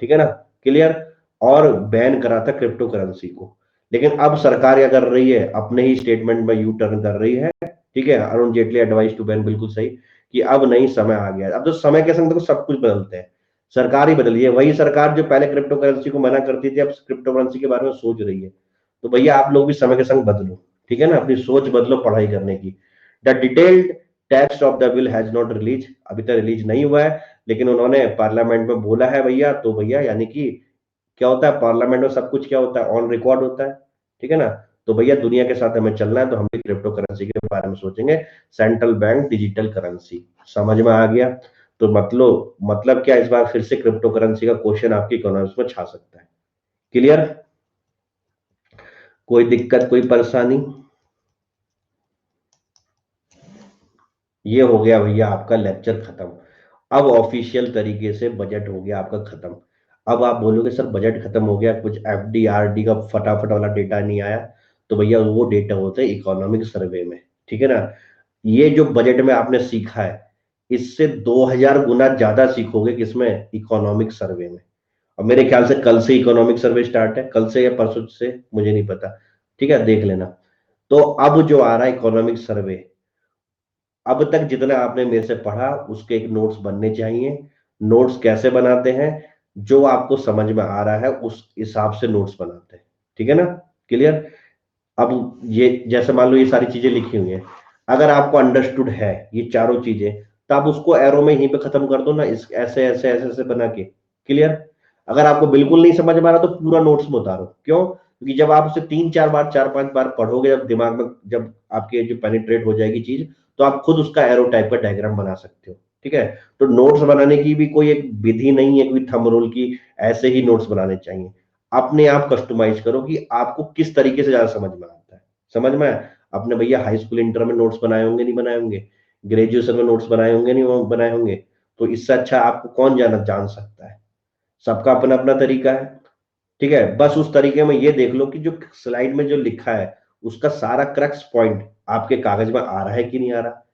ठीक है ना। क्लियर। और बैन करा था क्रिप्टो करेंसी को। लेकिन अब सरकार क्या कर रही है, अपने ही स्टेटमेंट में यू टर्न कर रही है, ठीक है। Arun Jaitley advice to ban, बिल्कुल सही, कि अब नहीं, समय आ गया है। अब तो समय के संग तो सब कुछ बदलते हैं, सरकार ही बदली है। वही सरकार जो पहले क्रिप्टो करेंसी को मना करती थी, अब क्रिप्टो करेंसी के बारे में सोच रही है। तो भैया आप लोग भी समय के संग बदलो, ठीक है ना, अपनी सोच बदलो पढ़ाई करने की। The detailed text of the bill has not release, अभी तक रिलीज नहीं हुआ है, लेकिन उन्होंने पार्लियामेंट में बोला है भैया। तो भैया यानी कि क्या होता है पार्लियामेंट में, सब कुछ क्या होता है, ऑन रिकॉर्ड होता है, ठीक है ना। तो भैया दुनिया के साथ हमें चलना है, तो हम भी क्रिप्टो करेंसी के बारे में सोचेंगे, सेंट्रल बैंक डिजिटल करेंसी। समझ में आ गया? तो मतलब क्या, इस बार फिर से क्रिप्टो करेंसी का क्वेश्चन आपकी इकोनॉमिक्स में छा सकता है। क्लियर? कोई दिक्कत, कोई परेशानी? ये हो गया भैया आपका लेक्चर खत्म। अब ऑफिशियल तरीके से बजट हो गया आपका खत्म। अब आप बोलोगे सर बजट खत्म हो गया, कुछ एफडी आरडी का फटाफट वाला डेटा नहीं आया। तो भैया वो डेटा होते हैं इकोनॉमिक सर्वे में, ठीक है ना। ये जो बजट में आपने सीखा है, इससे 2000 गुना ज्यादा सीखोगे किसमें, इकोनॉमिक सर्वे में। और मेरे ख्याल से कल से इकोनॉमिक सर्वे स्टार्ट है, कल से या परसों से मुझे नहीं पता, ठीक है, देख लेना। तो अब जो आ रहा है इकोनॉमिक सर्वे, अब तक जितना आपने मेरे से पढ़ा उसके एक नोट्स बनने चाहिए। नोट्स कैसे बनाते हैं, जो आपको समझ में आ रहा है उस हिसाब से नोट्स बनाते हैं, ठीक है ना। क्लियर? अब ये जैसे मान लो ये सारी चीजें लिखी हुई हैं, अगर आपको अंडरस्टूड है ये चारों चीजें, तो आप उसको एरो में यहीं पे खत्म कर दो ना, इस ऐसे ऐसे ऐसे ऐसे बना के। क्लियर? अगर आपको बिल्कुल नहीं समझ में आ रहा तो पूरा नोट्स में उतारो। क्यों? क्योंकि जब आप उसे 3 4 बार 4 5 बार पढ़ोगे, जब दिमाग में जब आपके जो पेनिट्रेट हो जाएगी चीज, तो आप खुद उसका एरो टाइप का डायग्राम बना सकते हो, ठीक है। तो नोट्स बनाने की भी कोई एक विधि नहीं है, कोई थंब रूल की, ऐसे ही नोट्स बनाने चाहिए। अपने आप कस्टमाइज करो कि आपको किस तरीके से ज्यादा समझ में आता है। समझ में आया? आपने भैया हाई स्कूल इंटर में नोट्स बनाए होंगे, नहीं बनाए होंगे? ग्रेजुएशन में नोट्स बनाए होंगे, नहीं बनाए होंगे? तो इससे अच्छा आपको कौन जान सकता है? सबका अपना अपना तरीका है, ठीक है। बस उस तरीके में ये देख लो कि जो स्लाइड में जो लिखा है उसका सारा क्रक्स पॉइंट आपके कागज में आ रहा है कि नहीं आ रहा,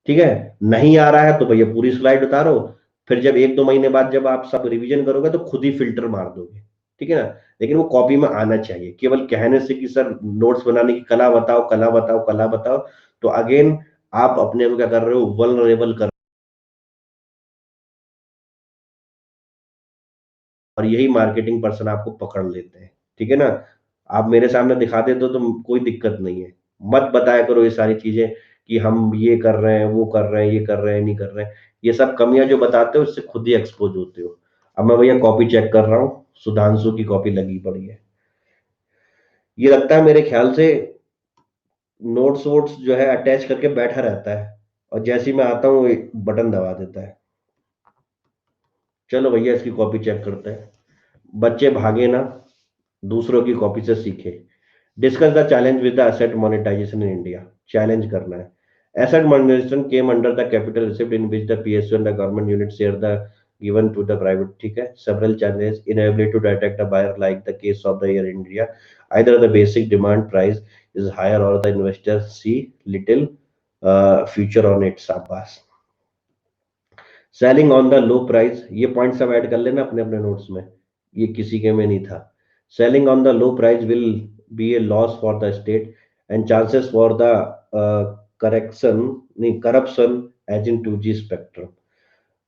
ठीक है। नहीं आ रहा है तो भैया पूरी स्लाइड उतारो। फिर जब 1 2 महीने बाद जब आप सब रिवीजन करोगे तो खुद ही फिल्टर मार दोगे, ठीक है ना। लेकिन वो कॉपी में आना चाहिए, केवल कहने से कि सर नोट्स बनाने की कला बताओ, कला बताओ, कला बताओ, तो अगेन आप अपने को क्या कर रहे हो, वल्नरेबल कर। और यही मार्केटिंग पर्सन आपको पकड़ लेते हैं, ठीक है ना। आप मेरे सामने दिखा देते हो तो कोई दिक्कत नहीं है। मत बताया करो ये सारी चीजें कि हम ये कर रहे हैं, वो कर रहे हैं, ये कर रहे हैं, नहीं कर रहे हैं। ये सब कमियां जो बताते हो इससे खुद ही एक्सपोज होते हो। अब मैं भैया कॉपी चेक कर रहा हूँ, सुधांशु की कॉपी लगी पड़ी है। ये लगता है मेरे ख्याल से नोट्स वोट्स जो है अटैच करके बैठा रहता है, और जैसे ही मैं आता हूँ बटन दबा देता है। चलो भैया इसकी कॉपी चेक करते हैं। बच्चे भागे ना, दूसरों की कॉपी से सीखे। Discuss the challenge with the asset monetisation in India. Challenge करना है। Asset monetisation came under the capital receipt in which the PSU and the government unit share the given to the private, ठीक है। several challenges, inability to detect a buyer like the case of the year in India, either the basic demand price is higher or the investors see little future on it। शाबाश। Selling on the low price, ये point सब add कर लेना अपने अपने notes में, ये किसी के में नहीं था। Selling on the low price will be a loss for the state and chances for the correction नहीं corruption as in 2G spectrum.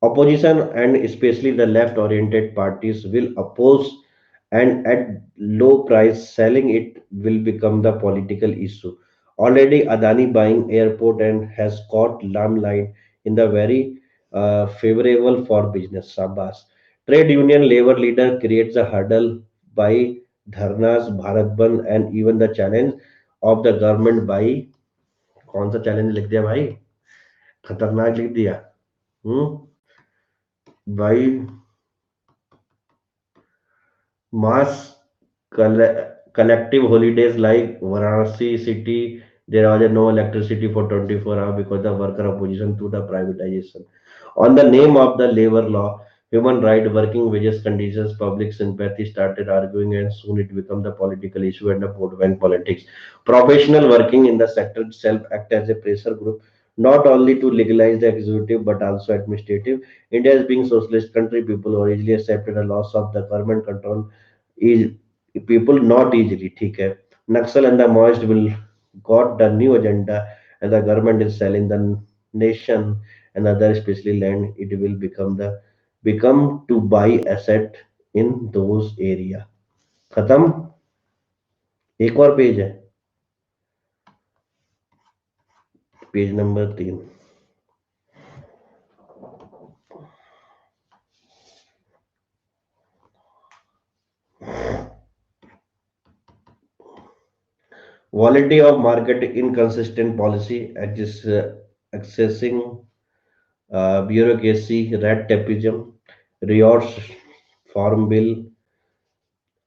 Opposition and especially the left oriented parties will oppose, and at low price selling it will become the political issue. Already Adani buying airport and has caught limelight in the very favorable for business। Sabas। Trade union labor leader creates a hurdle by dharnas, Bharat Bandh and even the challenge of the government by, कौन सा challenge लिख दिया भाई, खतरनाक लिख दिया। हम्म भाई, mass collective holidays like Varanasi city, there was no electricity for 24 hours because the worker opposition to the privatization. On the name of the labor law, human right, working wages conditions, public sympathy started arguing, and soon it became the political issue and the vote bank politics. Professional working in the sector itself act as a pressure group, not only to legalize the executive but also administrative. India as being socialist country, people originally accepted a loss of the government control is people not easily, ठीक है। Naxal and the Maoist will got the new agenda, and the government is selling the nation and other, especially land. It will become to buy asset in those area. खत्म। एक और page है, page number 3। Volatility of market, inconsistent policy, accessing bureaucracy, red tapeism, rewards farm bill.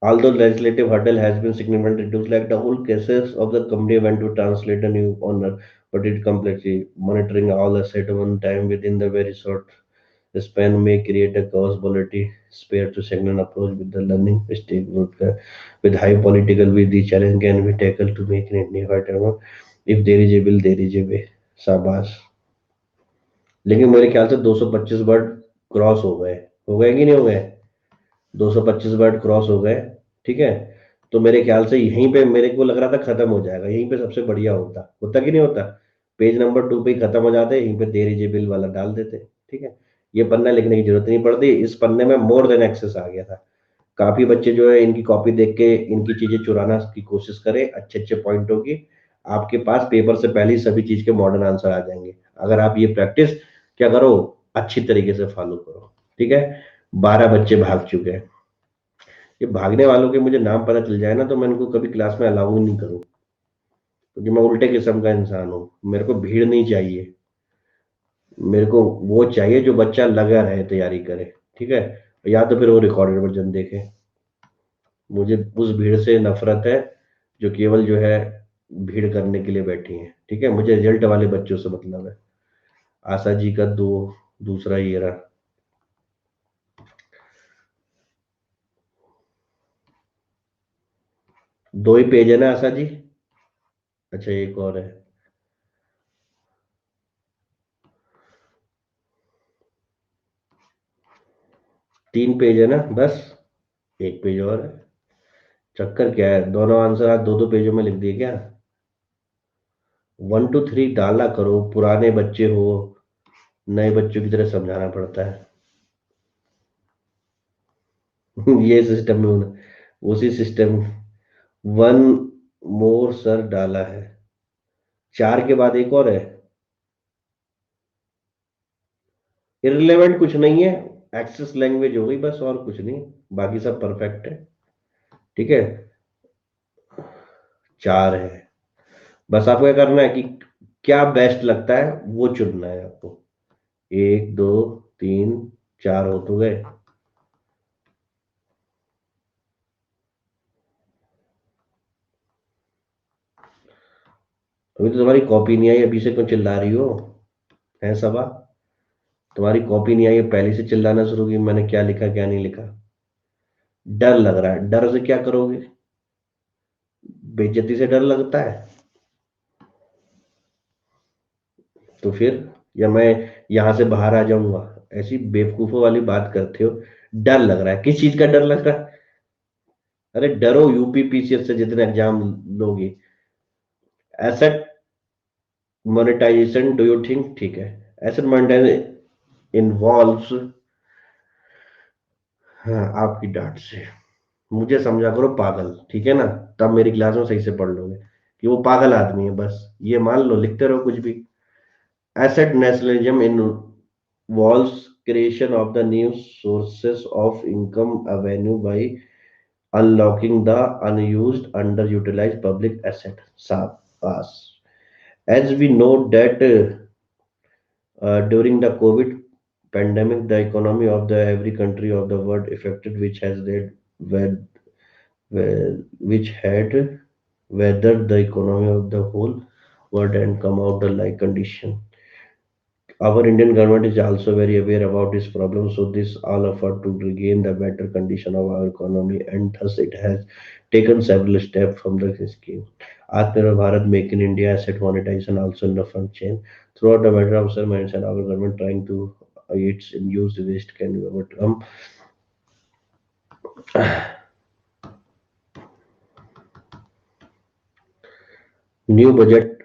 Although legislative hurdle has been significantly reduced, like the whole cases of the company went to translate a new owner, but it complexly monitoring all asset one time within the very short span may create a chaos volatility spare to signal approach with the learning stage with high political will the challenge can be tackled to make it new whatever if there is a will there is a way शाबाश। लेकिन मेरे ख्याल से 225 word cross हो गए कि नहीं हो गए? 225 वर्ड क्रॉस हो गए। ठीक है, तो मेरे ख्याल से यहीं पे मेरे को लग रहा था खत्म हो जाएगा, यहीं पे सबसे बढ़िया होता कि नहीं होता? पेज नंबर 2 पे ही खत्म हो जाते, यहीं पे देर इज बिल वाला डाल देते। ठीक है, ये पन्ना लिखने की जरूरत नहीं पड़ती, इस पन्ने में मोर देन एक्सेस आ गया था। काफी बच्चे जो है इनकी कॉपी देख के इनकी चीजें चुराना की कोशिश करें, अच्छे अच्छे पॉइंटों की। आपके पास पेपर से पहले ही सभी चीज के मॉडर्न आंसर आ जाएंगे, अगर आप ये प्रैक्टिस क्या करो, अच्छी तरीके से फॉलो करो। ठीक है, 12 बच्चे भाग चुके हैं। ये भागने वालों के मुझे नाम पता चल जाए ना तो मैं इनको कभी क्लास में अलाउ नहीं करूँ, क्योंकि मैं उल्टे किस्म का इंसान हूँ। मेरे को भीड़ नहीं चाहिए, मेरे को वो चाहिए जो बच्चा लगा रहे, तैयारी करे। ठीक है, या तो फिर वो रिकॉर्डेड वर्जन देखे। मुझे उस भीड़ से नफरत है जो केवल जो है भीड़ करने के लिए बैठी है। ठीक है, मुझे रिजल्ट वाले बच्चों से मतलब है। आशा जी का दूसरा ये रहा। 2 ही पेज है ना आशा जी? अच्छा, एक और है। 3 पेज है ना बस? एक पेज और है। चक्कर क्या है, दोनों आंसर आज दो दो पेजों में लिख दिए क्या? 1 to 3 डाला करो, पुराने बच्चे हो, नए बच्चों की तरह समझाना पड़ता है। ये सिस्टम में उसी सिस्टम। 1 more सर डाला है, 4 के बाद एक और है। इररिलेवेंट कुछ नहीं है, एक्सेस लैंग्वेज हो गई बस, और कुछ नहीं, बाकी सब परफेक्ट है। ठीक है, 4 है। बस आपको क्या करना है कि क्या बेस्ट लगता है वो चुनना है आपको। 1 2 3 4 हो तो गए। अभी तो तुम्हारी कॉपी नहीं आई, अभी से क्यों चिल्ला रही हो? है सबा, तुम्हारी कॉपी नहीं आई है, पहले से चिल्लाना शुरू की मैंने क्या लिखा क्या नहीं लिखा। डर लग रहा है, डर से क्या करोगे? बेइज्जती से डर लगता है? तो फिर, या मैं यहाँ से बाहर आ जाऊंगा? ऐसी बेवकूफों वाली बात करते हो। डर लग रहा है, किस चीज का डर लग रहा है? अरे डरो यूपी पीसीएस से जितने एग्जाम लोगे। Asset monetisation, do you think ठीक है? एसेट मोनेटाइजेशन इन्वॉल्व्स, हाँ आपकी डांट से मुझे समझा करो पागल, ठीक है ना? तब मेरी क्लास में सही से पढ़ लोगे कि वो पागल आदमी है, बस ये मान लो, लिखते रहो कुछ भी। Asset nationalism involves creation of the new sources of income avenue by unlocking the unused underutilized public asset. Sabas. As we know that during the COVID pandemic, the economy of the every country of the world affected, which has led where, which had weathered the economy of the whole world and come out the like condition. Our Indian government is also very aware about this problem, so this all effort to regain the better condition of our economy, and thus it has taken several steps from the scheme. Atmanirbhar Bharat, Make in India, asset monetization also in the front chain. Throughout the matter of sermons and our government trying to its use waste can be overcome. New budget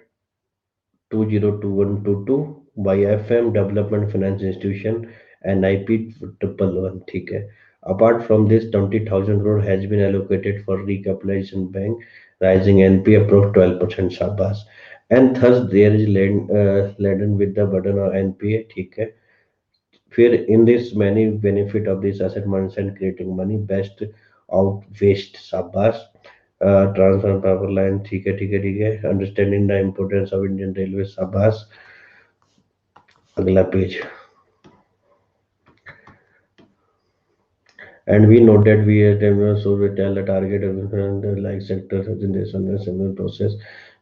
2021-22 by FM development finance institution NIP 111, ठीक है। Apart from this 20,000 crore has been allocated for recapitalisation bank rising NP approach 12%, शाबाश। And thus there is laden with the burden of NPA, ठीक है। फिर in this many benefit of this asset management creating money best out waste, शाबाश। Transfer power line, ठीक है ठीक है ठीक है। Understanding the importance of Indian railway, शाबाश। अगला page. And we noted we at so we tell the target of the like sector in this and similar process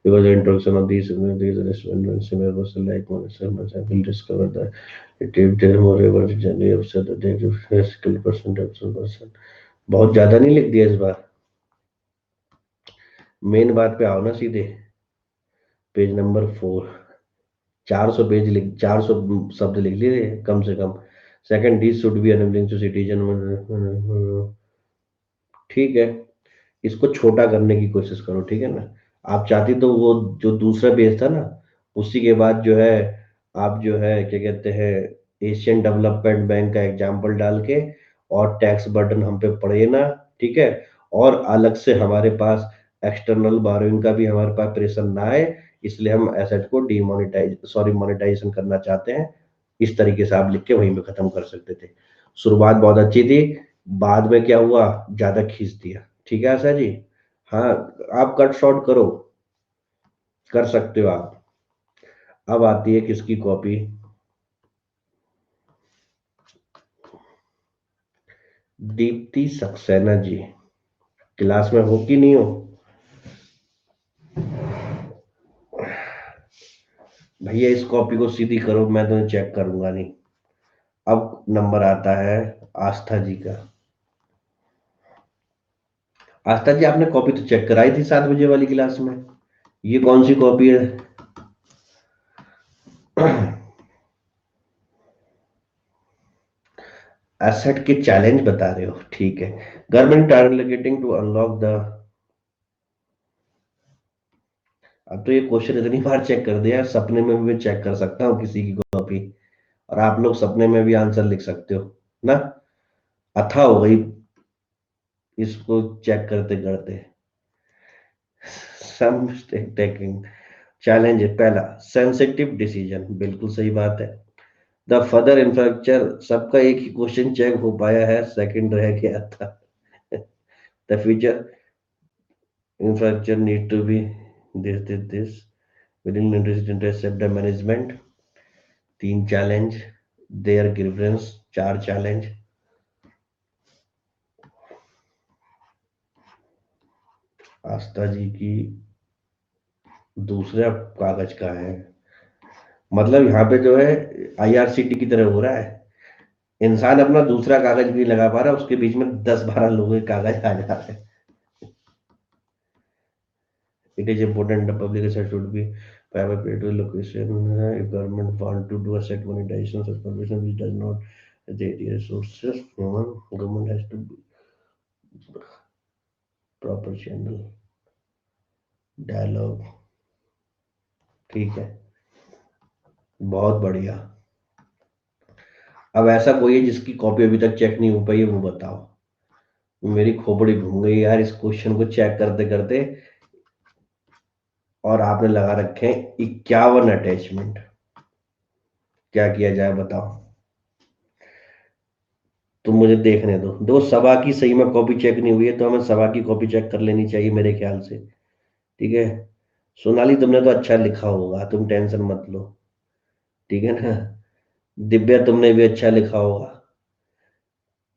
because the introduction of these restaurants similar process like monitors will discover that it if there more ever generally upset that they have skill percent. बहुत ज्यादा नहीं लिख दिया इस बार, main बात पे आओ ना सीधे। पेज नंबर 4, 400 पेज लिख 400 शब्द लिख लिए कम से कम। Second, this should be enabling to citizen, ठीक है। इसको छोटा करने की कोशिश करो, ठीक है ना। आप चाहती तो वो जो दूसरा पेज था ना, उसी के बाद जो है आप जो है क्या कहते हैं एशियन डेवलपमेंट बैंक का एग्जाम्पल डाल के और टैक्स बर्डन हम पे पड़े ना, ठीक है। और अलग से हमारे पास एक्सटर्नल बोरोइंग का भी हमारे पास प्रेशर ना आए, इसलिए हम एसेट को मोनेटाइजेशन करना चाहते हैं। इस तरीके से आप लिख के वहीं पे खत्म कर सकते थे। शुरुआत बहुत अच्छी थी, बाद में क्या हुआ, ज्यादा खींच दिया, ठीक है आशा जी। हाँ, आप कट शॉर्ट करो, कर सकते हो आप। अब आती है किसकी कॉपी, दीप्ति सक्सेना जी। क्लास में हो कि नहीं हो भैया, इस कॉपी को सीधी करो, मैं तुम्हें चेक करूंगा नहीं। अब नंबर आता है आस्था जी का। आस्था जी, आपने कॉपी तो चेक कराई थी 7 बजे वाली क्लास में, ये कौन सी कॉपी है? एसेट के चैलेंज बता रहे हो, ठीक है। Government targeting to unlock the, अब तो ये क्वेश्चन इतनी बार चेक कर दिया, सपने में भी मैं चेक कर सकता हूँ किसी की कॉपी, और आप लोग सपने में भी आंसर लिख सकते हो ना। अथा हो गई इसको चेक करते करते। सम टेकिंग चैलेंज है पहला, सेंसिटिव डिसीजन, बिल्कुल सही बात है। द फर्दर इंफ्रास्ट्रक्चर, सबका एक ही क्वेश्चन चेक हो पाया है, सेकंड रह गया था। The future infrastructure need to be this within interest the management, 3 challenge. There grievance, 4 challenge. Aastha ji की दूसरा कागज का है, मतलब यहाँ पे जो है IRCT की तरह हो रहा है। इंसान अपना दूसरा कागज भी नहीं लगा पा रहा, उसके बीच में 10-12 लोगों के कागज आ जा रहे हैं। It is important the public asset should be private to location if government want to do asset monetization such permission which does not the resources human government has to be proper channel dialogue, ठीक है। बहुत बढ़िया। अब ऐसा कोई है जिसकी copy अभी तक चेक नहीं हो पाई है, वो बताओ। मेरी खोपड़ी घूम गई यार इस क्वेश्चन को चेक करते करते। और आपने लगा रखे हैं 51 अटैचमेंट, क्या किया जाए बताओ। तुम मुझे देखने दो, दो सभा की सही में कॉपी चेक नहीं हुई है, तो हमें सभा की कॉपी चेक कर लेनी चाहिए मेरे ख्याल से, ठीक है। सोनाली, तुमने तो अच्छा लिखा होगा, तुम टेंशन मत लो, ठीक है ना। दिव्या, तुमने भी अच्छा लिखा होगा।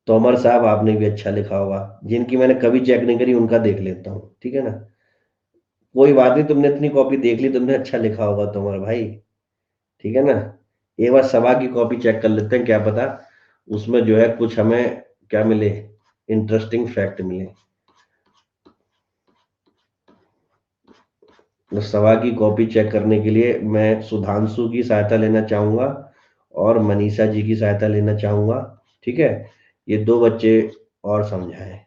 तोमर साहब, आपने भी अच्छा लिखा होगा। जिनकी मैंने कभी चेक नहीं करी उनका देख लेता हूँ, ठीक है ना। कोई बात नहीं, तुमने इतनी कॉपी देख ली, तुमने अच्छा लिखा होगा तोमर भाई, ठीक है ना। एक बार सभा की कॉपी चेक कर लेते हैं, क्या पता उसमें जो है कुछ हमें क्या मिले, इंटरेस्टिंग फैक्ट मिले। तो सभा की कॉपी चेक करने के लिए मैं सुधांशु की सहायता लेना चाहूंगा और मनीषा जी की सहायता लेना चाहूंगा, ठीक है। ये दो बच्चे और समझाएं,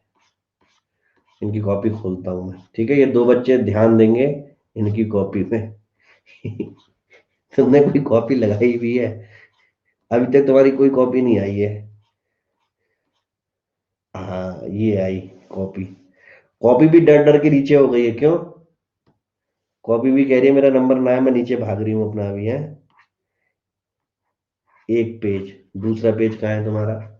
इनकी कॉपी खोलता हूं मैं, ठीक है। ये दो बच्चे ध्यान देंगे, इनकी कॉपी में। तुमने कोई कॉपी लगाई भी है? अभी तक तुम्हारी कोई कॉपी नहीं आई है। हाँ ये आई कॉपी। कॉपी भी डर डर के नीचे हो गई है, क्यों? कॉपी भी कह रही है मेरा नंबर ना है, मैं नीचे भाग रही हूँ अपना अभी है। एक पेज, दूसरा पेज कहाँ है तुम्हारा?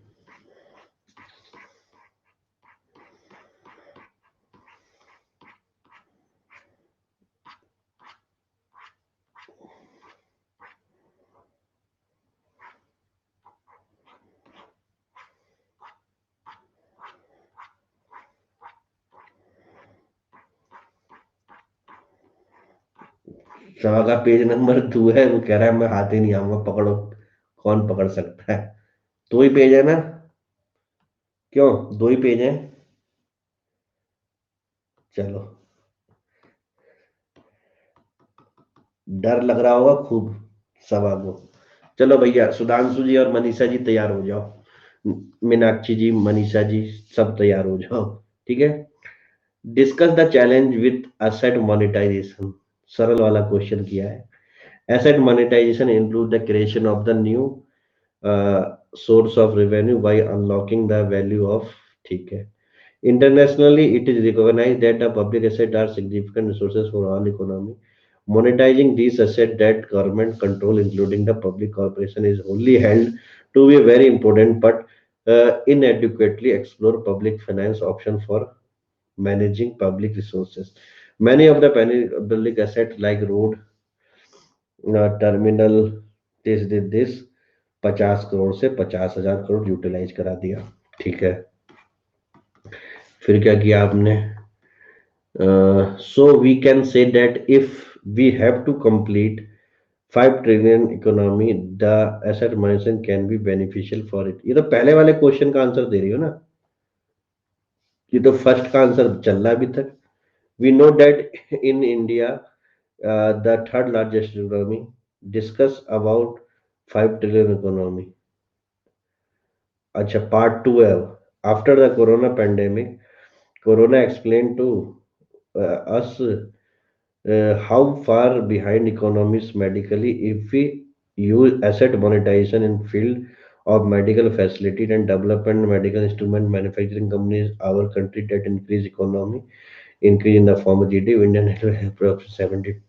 सवा का पेज नंबर 2 है, वो कह रहा है मैं हाथ ही नहीं आऊंगा, पकड़ो। कौन पकड़ सकता है? दो ही पेज है ना? क्यों? दो ही पेज है। चलो, डर लग रहा होगा खूब सवा को। चलो भैया, सुधांशु जी और मनीषा जी तैयार हो जाओ। मीनाक्षी जी, मनीषा जी, सब तैयार हो जाओ। ठीक है। Discuss the challenge with asset monetisation. सरल वाला क्वेश्चन किया है। Asset monetisation include the creation of the new source of revenue by unlocking the value of. ठीक है। Internationally, it is recognized that the public assets are significant resources for all economy. Monetizing these assets that government control, including the public corporation, is wholly held to be very important, but inadequately explore public finance option for managing public resources. Many of the public assets like road, terminal, this 50 crore से 50,000 crore utilise करा दिया। ठीक है। फिर क्या किया आपने? So we can say that if we have to complete 5 trillion economy, the asset management can be beneficial for it. ये तो पहले वाले क्वेश्चन का आंसर दे रही हो ना? ये तो फर्स्ट का आंसर चल रहा है अभी तक। We know that in India, the third largest economy, discuss about 5 trillion economy. अच्छा, पार्ट 2 है। After the corona pandemic, corona explain to us how far behind economies medically if we use asset monetization in field of medical facility and development medical instrument manufacturing companies our country that increase economy increase in the form of GDP. Indian have approximately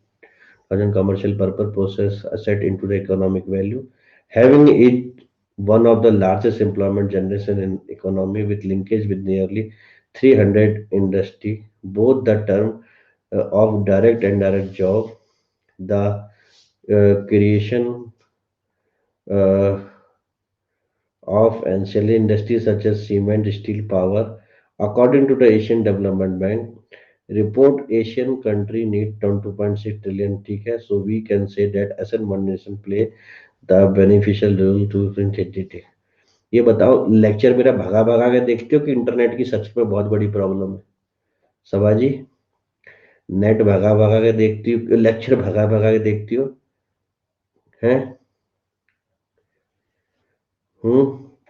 70,000 commercial purpose process asset into the economic value, having it one of the largest employment generation in economy with linkage with nearly 300 industry, both the term of direct and indirect job, the creation uh, of ancillary industries such as cement, steel, power. According to the Asian Development Bank report, Asian country need 22.6 trillion. ठीक है, so we can say that asset monetization play the beneficial role to entity. ये बताओ, lecture मेरा भगा भगा के देखते हो कि इंटरनेट की सच में बहुत बड़ी प्रॉब्लम है? सभाजी, नेट भगा भगा के देखती हो, लेक्चर भगा भगा के देखती हो? हैं?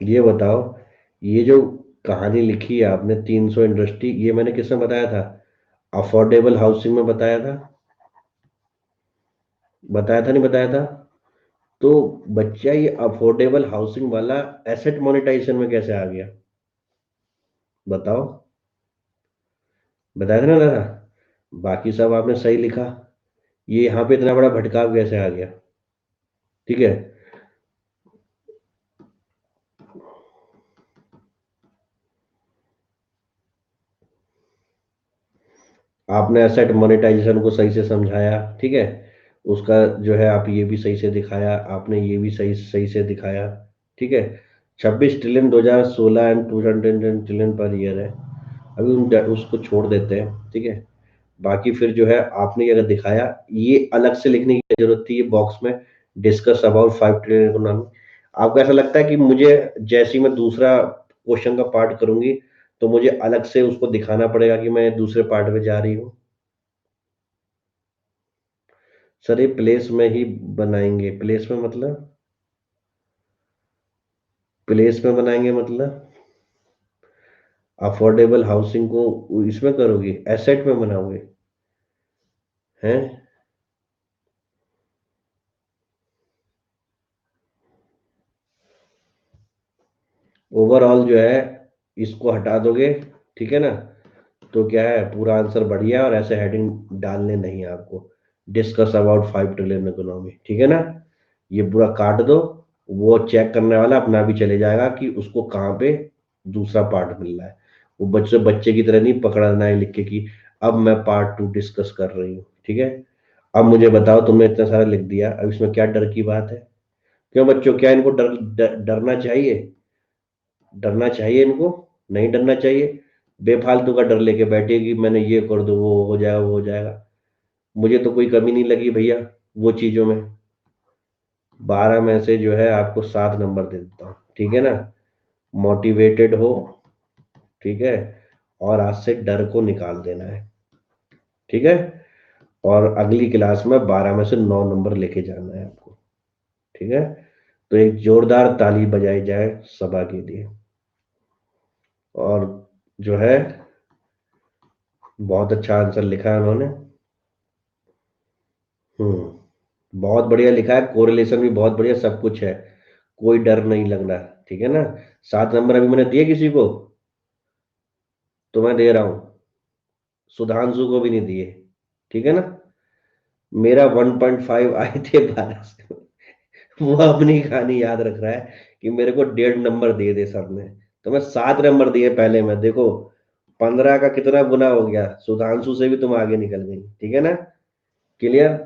ये बताओ, ये जो कहानी लिखी है आपने 300 इंडस्ट्री, ये मैंने किसमें बताया था? अफोर्डेबल हाउसिंग में बताया था। बताया था नहीं बताया था? तो बच्चा, ये अफोर्डेबल हाउसिंग वाला एसेट मोनेटाइजेशन में कैसे आ गया? बताओ। बताया था ना दादा? बाकी सब आपने सही लिखा, ये यहाँ पे इतना बड़ा भटकाव कैसे आ गया? ठीक है। आपने एसेट मोनेटाइजेशन को सही से समझाया, ठीक है। उसका जो है आप ये भी सही से दिखाया, आपने ये भी सही सही से दिखाया। ठीक है। 26 trillion 2016 and 210 trillion per year है। अभी उसको छोड़ देते हैं, ठीक है। बाकी फिर जो है आपने ये अगर दिखाया, ये अलग से लिखने की जरूरत थी ये बॉक्स में, डिस्कस अबाउट 5 ट्रिलियन इकोनॉमी। आपको ऐसा लगता है कि मुझे जैसे ही मैं दूसरा क्वेश्चन का पार्ट करूंगी तो मुझे अलग से उसको दिखाना पड़ेगा कि मैं दूसरे पार्ट में जा रही हूँ? सर ये प्लेस में ही बनाएंगे, प्लेस में मतलब? प्लेस में बनाएंगे मतलब अफोर्डेबल हाउसिंग को इसमें करोगे, एसेट में बनाओगे? हैं। ओवरऑल जो है इसको हटा दोगे, ठीक है ना, तो क्या है पूरा आंसर बढ़िया है, और ऐसे हेडिंग डालने नहीं है आपको। डिस्कस अबाउट 5 ट्रिलियन इकोनॉमी, ठीक है ना, ये पूरा काट दो। वो चेक करने वाला अपना भी चले जाएगा कि उसको कहाँ पे दूसरा पार्ट मिल रहा है। वो बच्चे बच्चे की तरह नहीं पकड़ना है लिख के कि अब मैं पार्ट 2 डिस्कस कर रही हूँ, ठीक है। अब मुझे बताओ, तुमने इतना सारा लिख दिया, अब इसमें क्या डर की बात है? क्यों बच्चों, क्या इनको डरना चाहिए? डरना चाहिए इनको? नहीं डरना चाहिए। बेफालतू का डर लेके बैठे कि मैंने ये कर दो, वो हो जाएगा, वो हो जाएगा। मुझे तो कोई कमी नहीं लगी भैया वो चीजों में। 12 में से जो है आपको 7 नंबर दे देता हूँ, ठीक है ना। मोटिवेटेड हो, ठीक है, और आज से डर को निकाल देना है, ठीक है। और अगली क्लास में 12 में से 9 नंबर लेके जाना है आपको, ठीक है। तो एक जोरदार ताली बजाई जाए सभा के लिए। और जो है बहुत अच्छा आंसर लिखा है उन्होंने। बहुत बढ़िया लिखा है, कोरिलेशन भी बहुत बढ़िया, सब कुछ है। कोई डर नहीं लग रहा, ठीक है ना। 7 नंबर अभी मैंने दिए किसी को, तो मैं दे रहा हूँ। सुधांशु को भी नहीं दिए, ठीक है ना। मेरा 1.5 आए थे 12 से। वो अपनी कहानी याद रख रहा है कि मेरे को 1.5 नंबर दिए थे सबने। तो मैं 7 नंबर दिए पहले में, देखो 15 का कितना गुना हो गया, सुधांशु से भी तुम आगे निकल गई, ठीक है ना। क्लियर?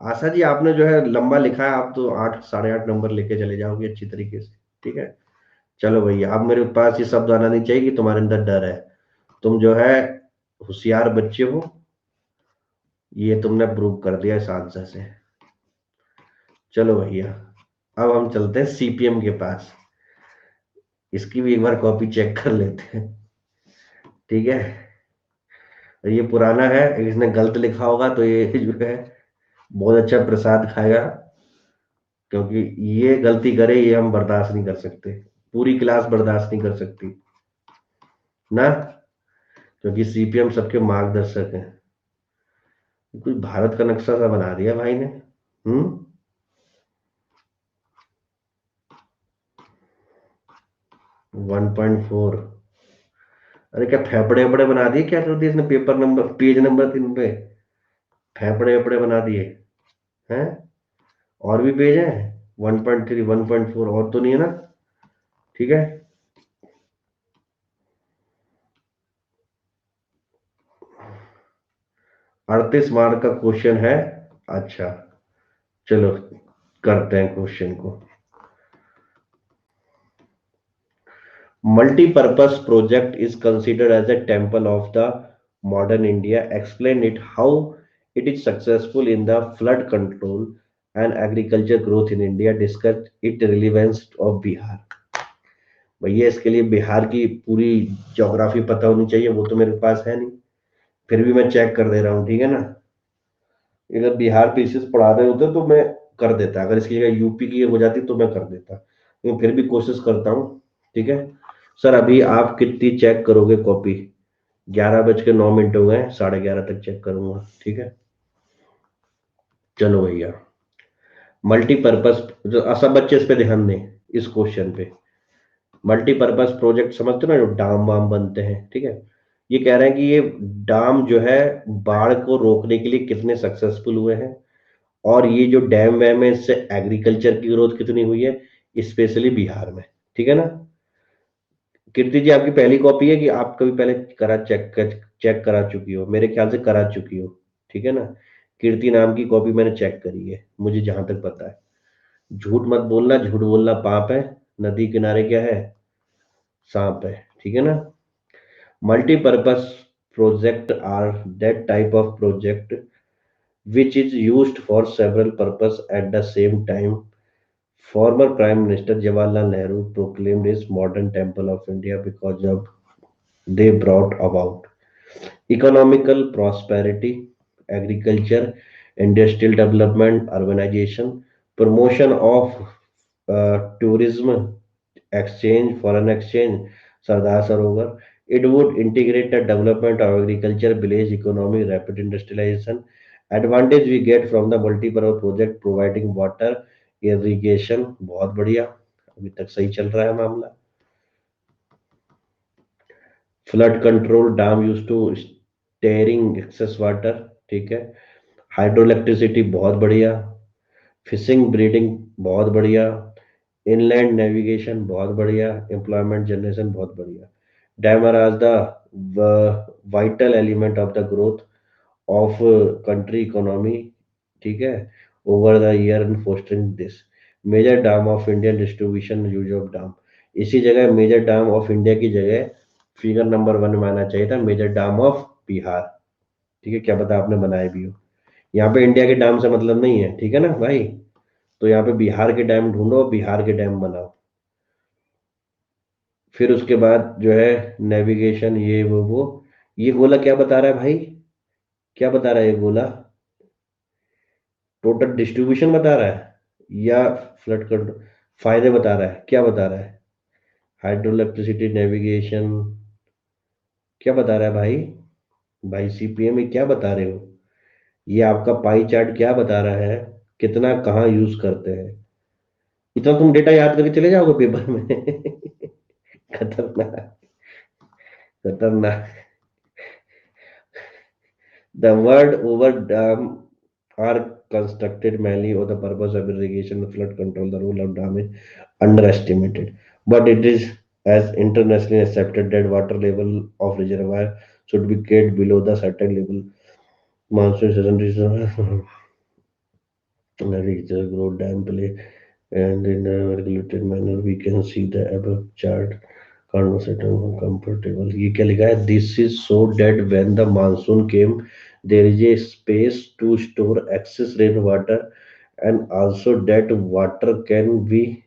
आशा जी, आपने जो है लंबा लिखा है, आप तो 8 8.5 नंबर लेके चले जाओगे अच्छी तरीके से, ठीक है। चलो भैया, अब मेरे पास ये शब्द आना नहीं चाहिए कि तुम्हारे अंदर डर है। तुम जो है होशियार बच्चे हो, ये तुमने प्रूव कर दिया इस आंसर से। चलो भैया, अब हम चलते हैं सीपीएम के पास। इसकी भी एक बार कॉपी चेक कर लेते हैं, ठीक है। ये पुराना है, इसने गलत लिखा होगा तो ये जो है बहुत अच्छा प्रसाद खाएगा, क्योंकि ये गलती करे ये हम बर्दाश्त नहीं कर सकते। पूरी क्लास बर्दाश्त नहीं कर सकती ना, क्योंकि सीपीएम सबके मार्गदर्शक हैं। कुछ भारत का नक्शा सा बना दिया भाई ने। 1.4? अरे क्या फेफड़े वेफड़े बना दिए, क्या कर दिया इसने पेपर नंबर पेज नंबर 3 पे? फेफड़े वेफड़े बना दिए हैं? और भी पेज हैं? 1.3 1.4 और तो नहीं है ना? ठीक है। 38 मार्क का क्वेश्चन है। अच्छा, चलो करते हैं क्वेश्चन को। Multi-purpose project is considered as a temple of the modern India. Explain it how it is successful in the flood control and agriculture growth in India. Discuss its relevance of Bihar. भैया इसके लिए बिहार की पूरी geography पता होनी चाहिए, वो तो मेरे पास है नहीं। फिर भी मैं चेक कर दे रहा हूँ, ठीक है ना। अगर बिहार पीसीएस पढ़ा रहे होते तो मैं कर देता, अगर इसकी जगह यूपी की हो जाती तो मैं कर देता, लेकिन फिर भी कोशिश करता हूँ, ठीक है। सर अभी आप कितनी चेक करोगे कॉपी? 11:09 हो गए, 11:30 तक चेक करूंगा, ठीक है। चलो भैया, मल्टीपर्पज जो सब बच्चे इस पे ध्यान दें, इस क्वेश्चन पे। मल्टीपर्पज प्रोजेक्ट समझते हो ना, जो डाम वाम बनते हैं, ठीक है। ये कह रहे हैं कि ये डाम जो है बाढ़ को रोकने के लिए कितने सक्सेसफुल हुए हैं, और ये जो डैम वैम है इससे एग्रीकल्चर की ग्रोथ कितनी हुई है, स्पेशली बिहार में, ठीक है ना। कीर्ति जी, आपकी पहली कॉपी है कि आप कभी पहले चेक करा चुकी हो? मेरे ख्याल से करा चुकी हो, ठीक है ना। कीर्ति नाम की कॉपी मैंने चेक करी है, मुझे जहां तक पता है। झूठ मत बोलना, झूठ बोलना पाप है। नदी किनारे क्या है? सांप है, ठीक है ना। Multipurpose project are that type of project which is used for several purposes at the same time. Former Prime Minister Jawaharlal Nehru proclaimed his modern temple of India because of they brought about economical prosperity, agriculture, industrial development, urbanization, promotion of tourism, exchange, foreign exchange, Sardar Sarovar, It would integrate the development of agriculture, village economy, rapid industrialization. Advantage we get from the multi-purpose project providing water, irrigation, बहुत बढ़िया, अभी तक सही चल रहा है मामला. Flood control, dam use to steering excess water, ठीक है. हाइड्रो इलेक्ट्रिसिटी बहुत बढ़िया. फिशिंग ब्रीडिंग बहुत बढ़िया. इनलैंड नेविगेशन बहुत बढ़िया. एम्प्लॉयमेंट जनरेशन बहुत बढ़िया. Dam are as the vital element of the growth of country economy, ठीक है, over the year and fostering this. Major dam of Indian distribution use of dam. इसी जगह मेजर डैम ऑफ इंडिया की जगह figure number 1 में आना चाहिए था मेजर डैम ऑफ बिहार, ठीक है. क्या पता आपने बनाए भी हो. यहाँ पे इंडिया के डैम से मतलब नहीं है, ठीक है ना भाई. तो यहाँ पे बिहार के डैम ढूंढो, बिहार के डैम बनाओ. फिर उसके बाद जो है नेविगेशन, ये वो ये गोला क्या बता रहा है भाई, क्या बता रहा है ये गोला. टोटल डिस्ट्रीब्यूशन बता रहा है या फ्लड कंट्रोल फायदे बता रहा है, क्या बता रहा है. हाइड्रो इलेक्ट्रिसिटी, नेविगेशन, क्या बता रहा है भाई. भाई सीपीएम में क्या बता रहे हो. ये आपका पाई चार्ट क्या बता रहा है, कितना कहाँ यूज करते हैं. इतना तुम डेटा याद करके चले जाओगे पेपर में. खतरनाक, खतरनाक. The word over dam are constructed mainly for the purpose of irrigation and flood control. The role of dam is underestimated, but it is as internationally accepted that water level of reservoir should be kept below the certain level. Monsoon season reaches grow dam play, and in a regulated manner we can see the above chart. Conversation comfortable. ये क्या लिखा है. This is so that when the monsoon came, there is a space to store excess rainwater, and also that water can be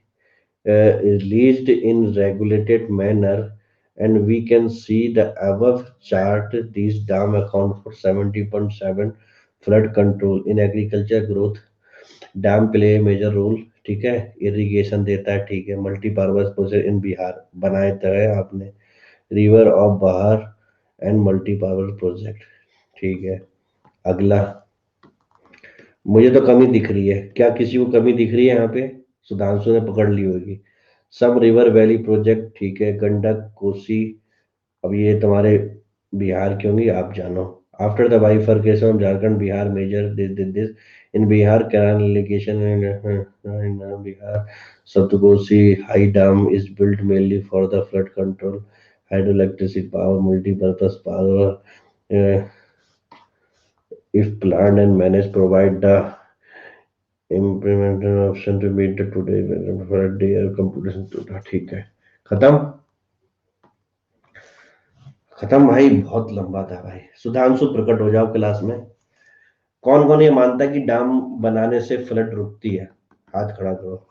released in regulated manner. And we can see the above chart. These dam account for 70.7 flood control in agriculture growth. Dam play major role, ठीक है. Irrigation देता है, ठीक है. Multipurpose project in Bihar बनाए तो है आपने. रिवर ऑफ बहार एंड मल्टीपर्पज प्रोजेक्ट, ठीक है. अगला, मुझे तो कमी दिख रही है, क्या किसी को कमी दिख रही है यहाँ पे. सुधांशु ने पकड़ ली होगी. सब रिवर वैली प्रोजेक्ट, ठीक है. गंडक, कोसी, अब ये तुम्हारे बिहार की होंगी, आप जानो. After the bifurcation of Jharkhand Bihar major this in Bihar canal allegation in Bihar Satkosi high dam is built mainly for the flood control hydro electricity power multipurpose power if planned and managed provide the implemented option to meet the today for a day computation to. ठीक है. खत्म, खत्म भाई. बहुत लंबा था भाई. सुधांशु प्रकट हो जाओ क्लास में. कौन कौन ये मानता है कि डैम बनाने से फ्लड रुकती है, हाथ खड़ा करो.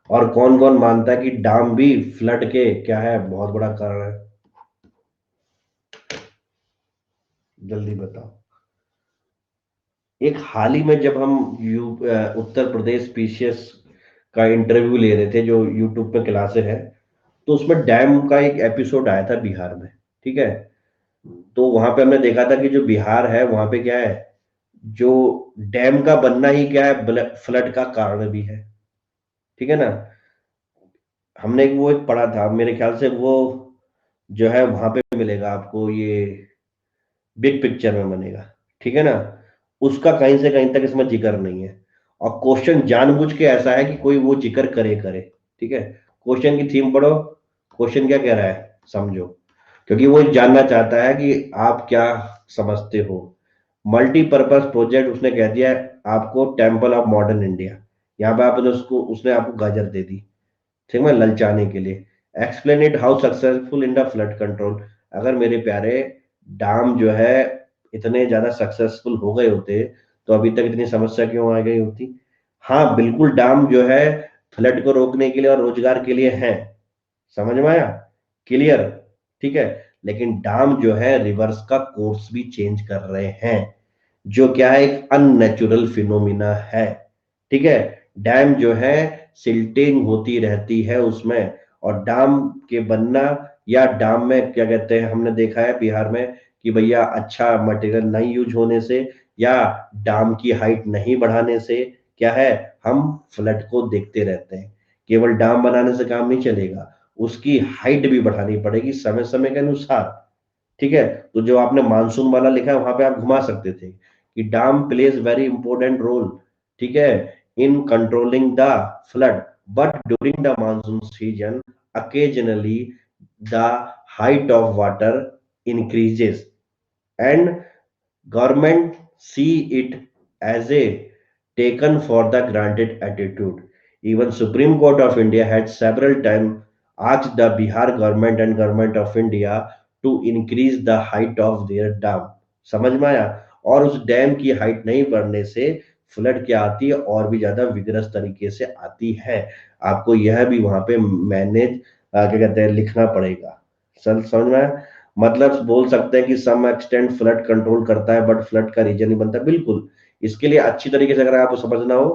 और कौन कौन मानता है कि डैम भी फ्लड के क्या है, बहुत बड़ा कारण है. जल्दी बताओ. एक हाल ही में जब हम उत्तर प्रदेश पीसीएस का इंटरव्यू ले रहे थे, जो यूट्यूब पे क्लासेस है, तो उसमें डैम का एक एपिसोड आया था बिहार में, ठीक है. तो वहां पे हमने देखा था कि जो बिहार है वहां पे क्या है, जो डैम का बनना ही क्या है, फ्लड का कारण भी है, ठीक है ना. हमने वो एक पढ़ा था, मेरे ख्याल से वो जो है वहां पे मिलेगा आपको, ये बिग पिक्चर में बनेगा, ठीक है ना. उसका कहीं से कहीं तक इसमें जिक्र नहीं है. और क्वेश्चन जानबूझ के ऐसा है कि कोई वो जिक्र करे करे, ठीक है. क्वेश्चन की थीम पढ़ो, क्वेश्चन क्या कह रहा है समझो, क्योंकि वो जानना चाहता है कि आप क्या समझते हो. मल्टीपर्पज प्रोजेक्ट उसने कह दिया है आपको, टेम्पल ऑफ मॉडर्न इंडिया. यहाँ पे आपने उसको, उसने आपको गाजर दे दी, ठीक है, ललचाने के लिए. Explain it how successful in the flood control. अगर मेरे प्यारे डैम जो है इतने ज्यादा सक्सेसफुल हो गए होते तो अभी तक इतनी समस्या क्यों आ गई होती. हाँ बिल्कुल, डैम जो है फ्लड को रोकने के लिए और रोजगार के लिए है, समझ में आया, क्लियर, ठीक है. लेकिन डैम जो है रिवर्स का कोर्स भी चेंज कर रहे हैं, जो क्या है, एक अननेचुरल फिनोमिना है, ठीक है. डैम जो है सिल्टिंग होती रहती है उसमें, और डैम के बनना या डैम में क्या कहते हैं, हमने देखा है बिहार में कि भैया अच्छा मटेरियल नहीं यूज होने से या डैम की हाइट नहीं बढ़ाने से क्या है, हम फ्लड को देखते रहते हैं। केवल डैम बनाने से काम नहीं चलेगा, उसकी हाइट भी बढ़ानी पड़ेगी समय समय के अनुसार। ठीक है, तो जो आपने मानसून वाला लिखा है वहां पे आप घुमा सकते थे कि dam plays very important role, ठीक है, in controlling the flood, but during the monsoon season occasionally the height of water increases and government see it as a taken for the granted attitude. Even Supreme Court of India had several times asked the Bihar government and government of India to increase the height of their dam. समझ में आया? और उस dam की height नहीं बढ़ने से flood क्या आती है, और भी ज्यादा विग्रस तरीके से आती है। आपको यह भी वहां पे मैनेज क्या कहते हैं लिखना पड़ेगा। सर समझ में आया? मतलब बोल सकते हैं कि सम एक्सटेंट फ्लड कंट्रोल करता है बट फ्लड का रीजन नहीं बनता। बिल्कुल, इसके लिए अच्छी तरीके से अगर आपको समझना हो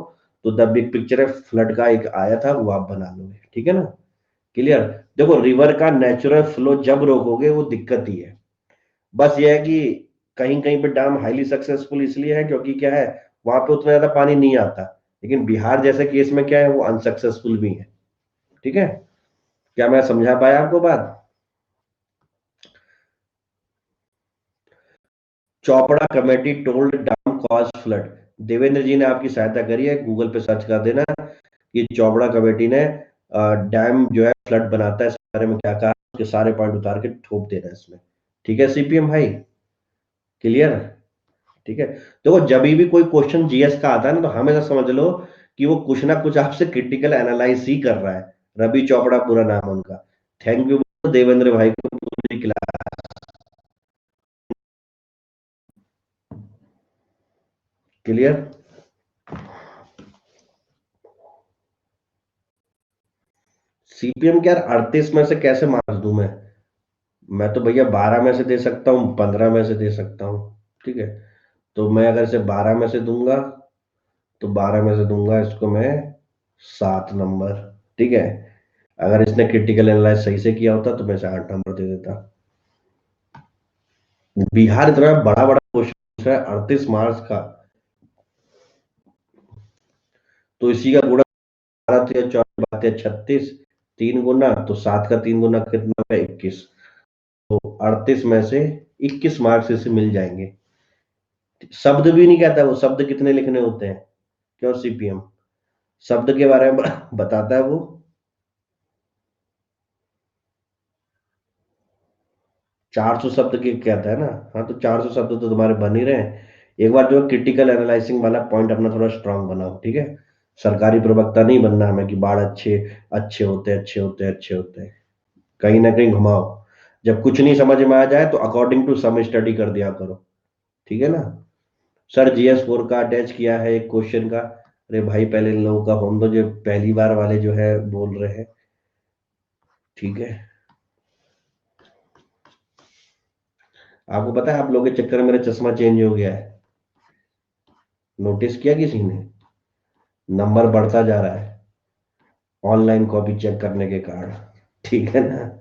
तो द बिग पिक्चर है फ्लड का एक आया था, वो आप बना लोगे। ठीक है ना? क्लियर? देखो, रिवर का नेचुरल फ्लो जब रोकोगे वो दिक्कत ही है। बस ये है कि कहीं कहीं पे डैम हाईली सक्सेसफुल इसलिए है क्योंकि क्या है, वहां पे उतना ज्यादा पानी नहीं आता। लेकिन बिहार जैसे केस में क्या है, वो अनसक्सेसफुल भी है। ठीक है? क्या मैं समझा पाया आपको बात? Chopra committee told dam cause flood. Devendra ji ने आपकी सहायता करी है, गूगल पे सर्च कर देना कि चोपड़ा कमेटी ने डैम जो है फ्लड बनाता है, इस बारे में क्या कहा, उसके सारे पॉइंट उतार के ठोक देना इसमें। ठीक है सीपीएम भाई? क्लियर? ठीक है। देखो, जब भी कोई क्वेश्चन जीएस का आता है ना, तो हमेशा समझ लो कि वो कुछ ना कुछ आपसे क्रिटिकल एनालाइज ही कर रहा है। रवि चोपड़ा पूरा नाम है उनका। थैंक यू देवेंद्र भाई को पूरी क्लास। क्लियर? सीपीएम के यार 38 में से कैसे मार्क्स दूं मैं तो भैया 12 में से दे सकता हूँ, 15 में से दे सकता हूँ। ठीक है, तो मैं अगर इसे 12 में से दूंगा तो 12 में से दूंगा इसको मैं 7 नंबर। ठीक है, अगर इसने क्रिटिकल एनालाइज सही से किया होता तो मैं इसे 8 नंबर दे देता। बिहार इतना बड़ा बड़ा क्वेश्चन पूछ रहा है 38 मार्क्स का, तो इसी का गुणा 12 या 36, 3 गुना तो 7 का 3 गुना कितना है, 21। तो 38 में से 21 मार्क्स इसे मिल जाएंगे। शब्द भी नहीं कहता वो, शब्द कितने लिखने होते हैं। क्यों सीपीएम शब्द के बारे में बताता है वो। 400 शब्द की कहता है ना। हाँ, तो 400 शब्द तो तुम्हारे बन ही रहे हैं। एक बार जो क्रिटिकल एनालाइसिंग वाला पॉइंट अपना थोड़ा स्ट्रांग बनाओ। ठीक है, सरकारी प्रवक्ता नहीं बनना हमें कि बाढ़ अच्छे अच्छे होते हैं, अच्छे होते हैं, अच्छे होते हैं। कहीं ना कहीं घुमाओ। जब कुछ नहीं समझ में आ जाए तो अकॉर्डिंग टू सम स्टडी कर दिया करो। ठीक है ना? सर जीएस 4 का अटैच किया है एक क्वेश्चन का। अरे भाई, पहले इन लोगों का होम दो, जो पहली बार वाले जो है बोल रहे हैं। ठीक है, आपको पता है आप लोगों के चक्कर में मेरा चश्मा चेंज हो गया है। नोटिस किया किसी ने? नंबर बढ़ता जा रहा है ऑनलाइन कॉपी चेक करने के कारण। ठीक है ना?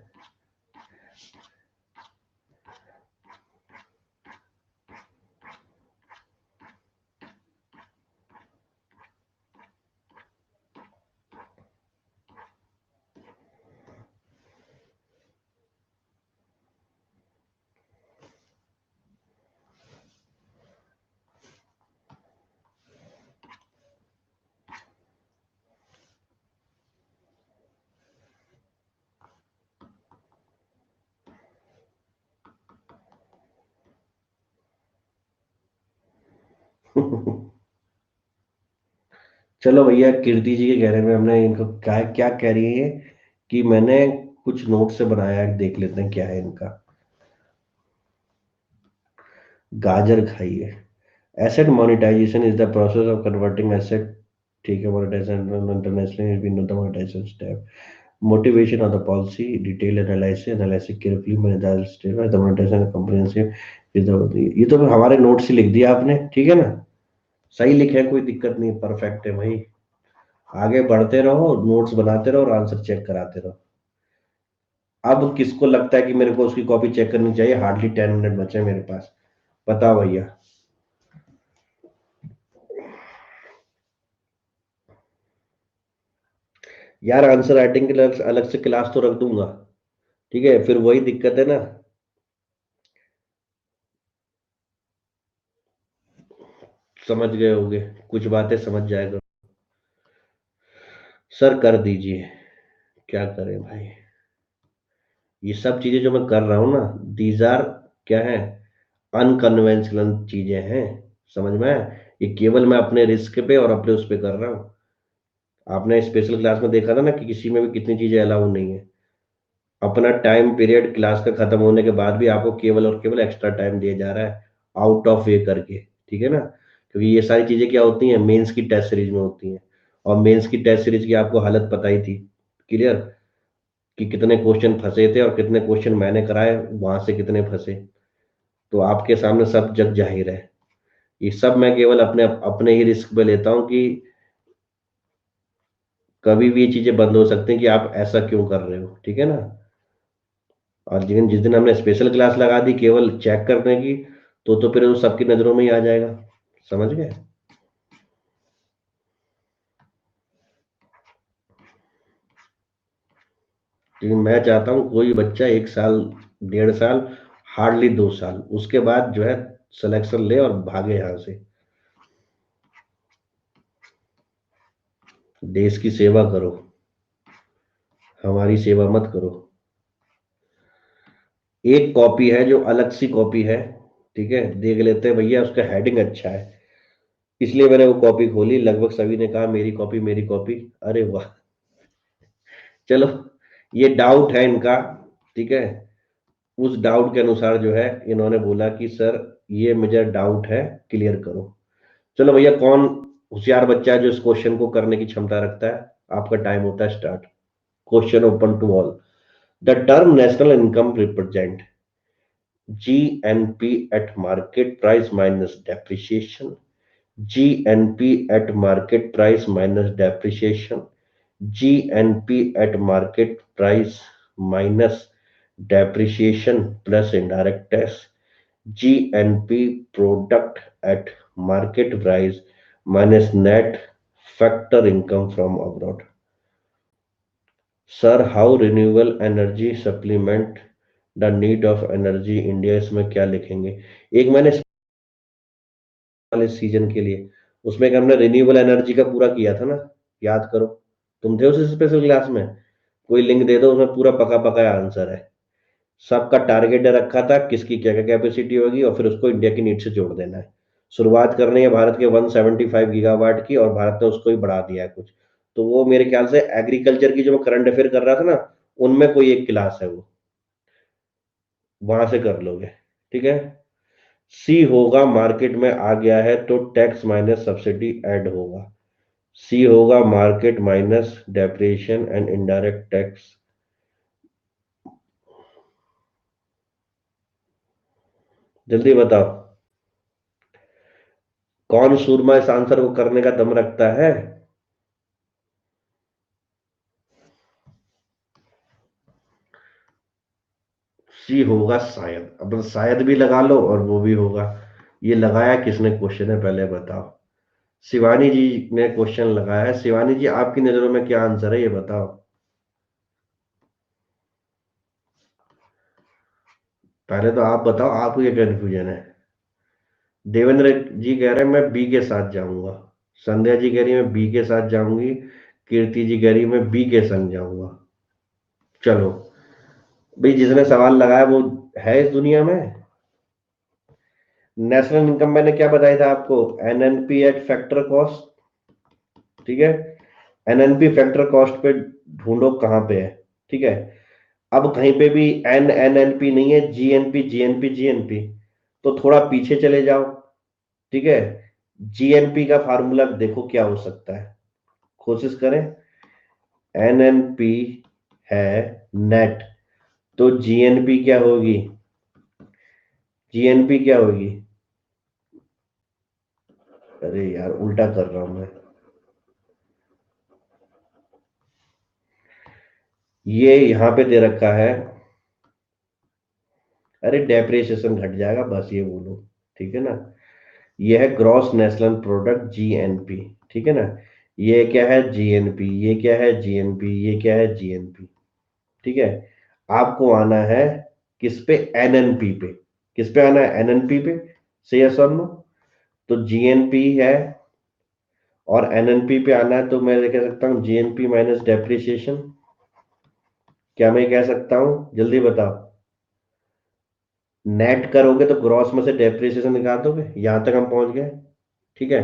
चलो भैया, कीर्ति जी के कहने में हमने इनको क्या क्या कह रही है कि मैंने कुछ नोट से बनाया है, देख लेते हैं क्या है इनका। गाजर खाइए। Asset monetisation is the process of converting asset. ठीक है, monetisation internationally we know the monetisation step, motivation of the policy, detail analysis, analysis carefully manage step the monetisation comprehensive is the. ये तो हमारे नोट्स ही लिख दिया आपने। ठीक है ना? सही लिखे हैं, कोई दिक्कत नहीं, परफेक्ट है भाई। आगे बढ़ते रहो, नोट्स बनाते रहो और आंसर चेक कराते रहो। अब किसको लगता है कि मेरे को उसकी कॉपी चेक करनी चाहिए? हार्डली 10 मिनट बचे हैं मेरे पास, बताओ भैया। यार आंसर राइटिंग के लिए अलग से क्लास तो रख दूंगा, ठीक है, फिर वही दिक्कत है ना। समझ गए होगे, कुछ बातें समझ जाएगा। सर कर दीजिए, क्या करें भाई। ये सब चीजें जो मैं कर रहा हूँ ना, दीज आर क्या है, अनकन्वेंशनल चीजें हैं, समझ में आया? ये केवल मैं अपने रिस्क पे और अपने उस पे कर रहा हूँ। आपने स्पेशल क्लास में देखा था ना कि किसी में भी कितनी चीजें अलाउ नहीं है। अपना टाइम पीरियड क्लास का खत्म होने के बाद भी आपको केवल और केवल एक्स्ट्रा टाइम दिया जा रहा है, आउट ऑफ वे करके, ठीक है ना? क्योंकि ये सारी चीजें क्या होती हैं, मेंस की टेस्ट सीरीज में होती हैं। और मेंस की टेस्ट सीरीज की आपको हालत पता ही थी, क्लियर, कि कितने क्वेश्चन फंसे थे और कितने क्वेश्चन मैंने कराए, वहां से कितने फंसे। तो आपके सामने सब जग जाहिर है। ये सब मैं केवल अपने अपने ही रिस्क पे लेता हूँ कि कभी भी ये चीजें बंद हो सकती हैं कि आप ऐसा क्यों कर रहे हो, ठीक है ना? और जिस दिन हमने स्पेशल क्लास लगा दी केवल चेक करने की, तो फिर वो सबकी नजरों में ही आ जाएगा, समझ गए? लेकिन मैं चाहता हूँ कोई बच्चा 1 साल, 1.5 साल, हार्डली 2 साल, उसके बाद जो है सिलेक्शन ले और भागे यहाँ से। देश की सेवा करो, हमारी सेवा मत करो। एक कॉपी है जो अलग सी कॉपी है, ठीक है, देख लेते हैं भैया, उसका हेडिंग अच्छा है, इसलिए मैंने वो कॉपी खोली। लगभग सभी ने कहा मेरी कॉपी मेरी कॉपी। अरे वाह, चलो, ये डाउट है इनका, ठीक है। उस डाउट के अनुसार जो है इन्होंने बोला कि सर ये मुझे डाउट है, क्लियर करो। चलो भैया, कौन होशियार बच्चा है जो इस क्वेश्चन को करने की क्षमता रखता है? आपका टाइम होता है start. Question open to all. The term national income represent GNP at market price minus depreciation, GNP at market price minus depreciation, GNP at market price minus depreciation plus indirect tax, GNP product at market price minus net factor income from abroad. Sir how renewable energy supplement the need of energy India, इसमें क्या लिखेंगे? एक मैंने वाले season के लिए, उसमें एक हमने रिन्यूएबल एनर्जी का पूरा किया था ना, याद करो, तुम थे उस स्पेशल क्लास में। कोई लिंक दे दो, उसमें पूरा पका पका आंसर है। सबका टारगेट दे रखा था किसकी क्या क्या कैपेसिटी होगी, और फिर उसको इंडिया की नीड से जोड़ देना है। शुरुआत करनी है भारत के 175 गीगावाट की, और भारत ने उसको ही बढ़ा दिया है कुछ। तो वो मेरे ख्याल से एग्रीकल्चर की जो मैं करंट अफेयर कर रहा था ना, उनमें कोई एक क्लास है वो, वहां से कर लोगे, ठीक है। सी होगा मार्केट में आ गया है तो टैक्स माइनस सब्सिडी ऐड होगा। सी होगा market minus depreciation and indirect tax. जल्दी बताओ, कौन सूरमा इस आंसर को करने का दम रखता है? सी होगा शायद, अब शायद भी लगा लो और वो भी होगा। ये लगाया किसने क्वेश्चन है पहले बताओ? शिवानी जी ने क्वेश्चन लगाया है। शिवानी जी, आपकी नजरों में क्या आंसर है ये बताओ। पहले तो आप बताओ, आपको ये कंफ्यूजन है। देवेंद्र जी कह रहे हैं मैं बी के साथ जाऊंगा। संध्या जी कह रही है मैं बी के साथ जाऊंगी। कीर्ति जी कह रही है मैं बी के संग जाऊंगा। चलो भाई, जिसने सवाल लगाया वो है इस दुनिया में। नेशनल इनकम मैंने क्या बताया था आपको? एनएनपी एट फैक्टर कॉस्ट, ठीक है। एनएनपी फैक्टर कॉस्ट पे ढूंढो कहाँ पे है, ठीक है। अब कहीं पे भी एनएनपी नहीं है, जीएनपी जीएनपी जीएनपी, तो थोड़ा पीछे चले जाओ, ठीक है। जीएनपी का फार्मूला देखो क्या हो सकता है, कोशिश करें। एनएनपी है नेट, तो जीएनपी क्या होगी? जीएनपी क्या होगी? अरे यार उल्टा कर रहा हूं मैं। ये यहां पे दे रखा है अरे डेप्रिसिएशन घट जाएगा, बस ये बोलो, ठीक है ना। ये है ग्रॉस नेशनल प्रोडक्ट, जीएनपी, ठीक है ना। ये क्या है, जीएनपी, ये क्या है, जीएनपी, ये क्या है, जीएनपी, ठीक है। आपको आना है किस पे, एनएनपी पे। किस पे आना है, एनएनपी पे, से यस और नो। तो जीएनपी है और एनएनपी पे आना है, तो मैं कह सकता हूं जीएनपी माइनस डेप्रिसिएशन। क्या मैं कह सकता हूं, जल्दी बताओ। नेट करोगे तो ग्रॉस में से डेप्रिसिएशन निकाल दोगे, यहां तक हम पहुंच गए, ठीक है।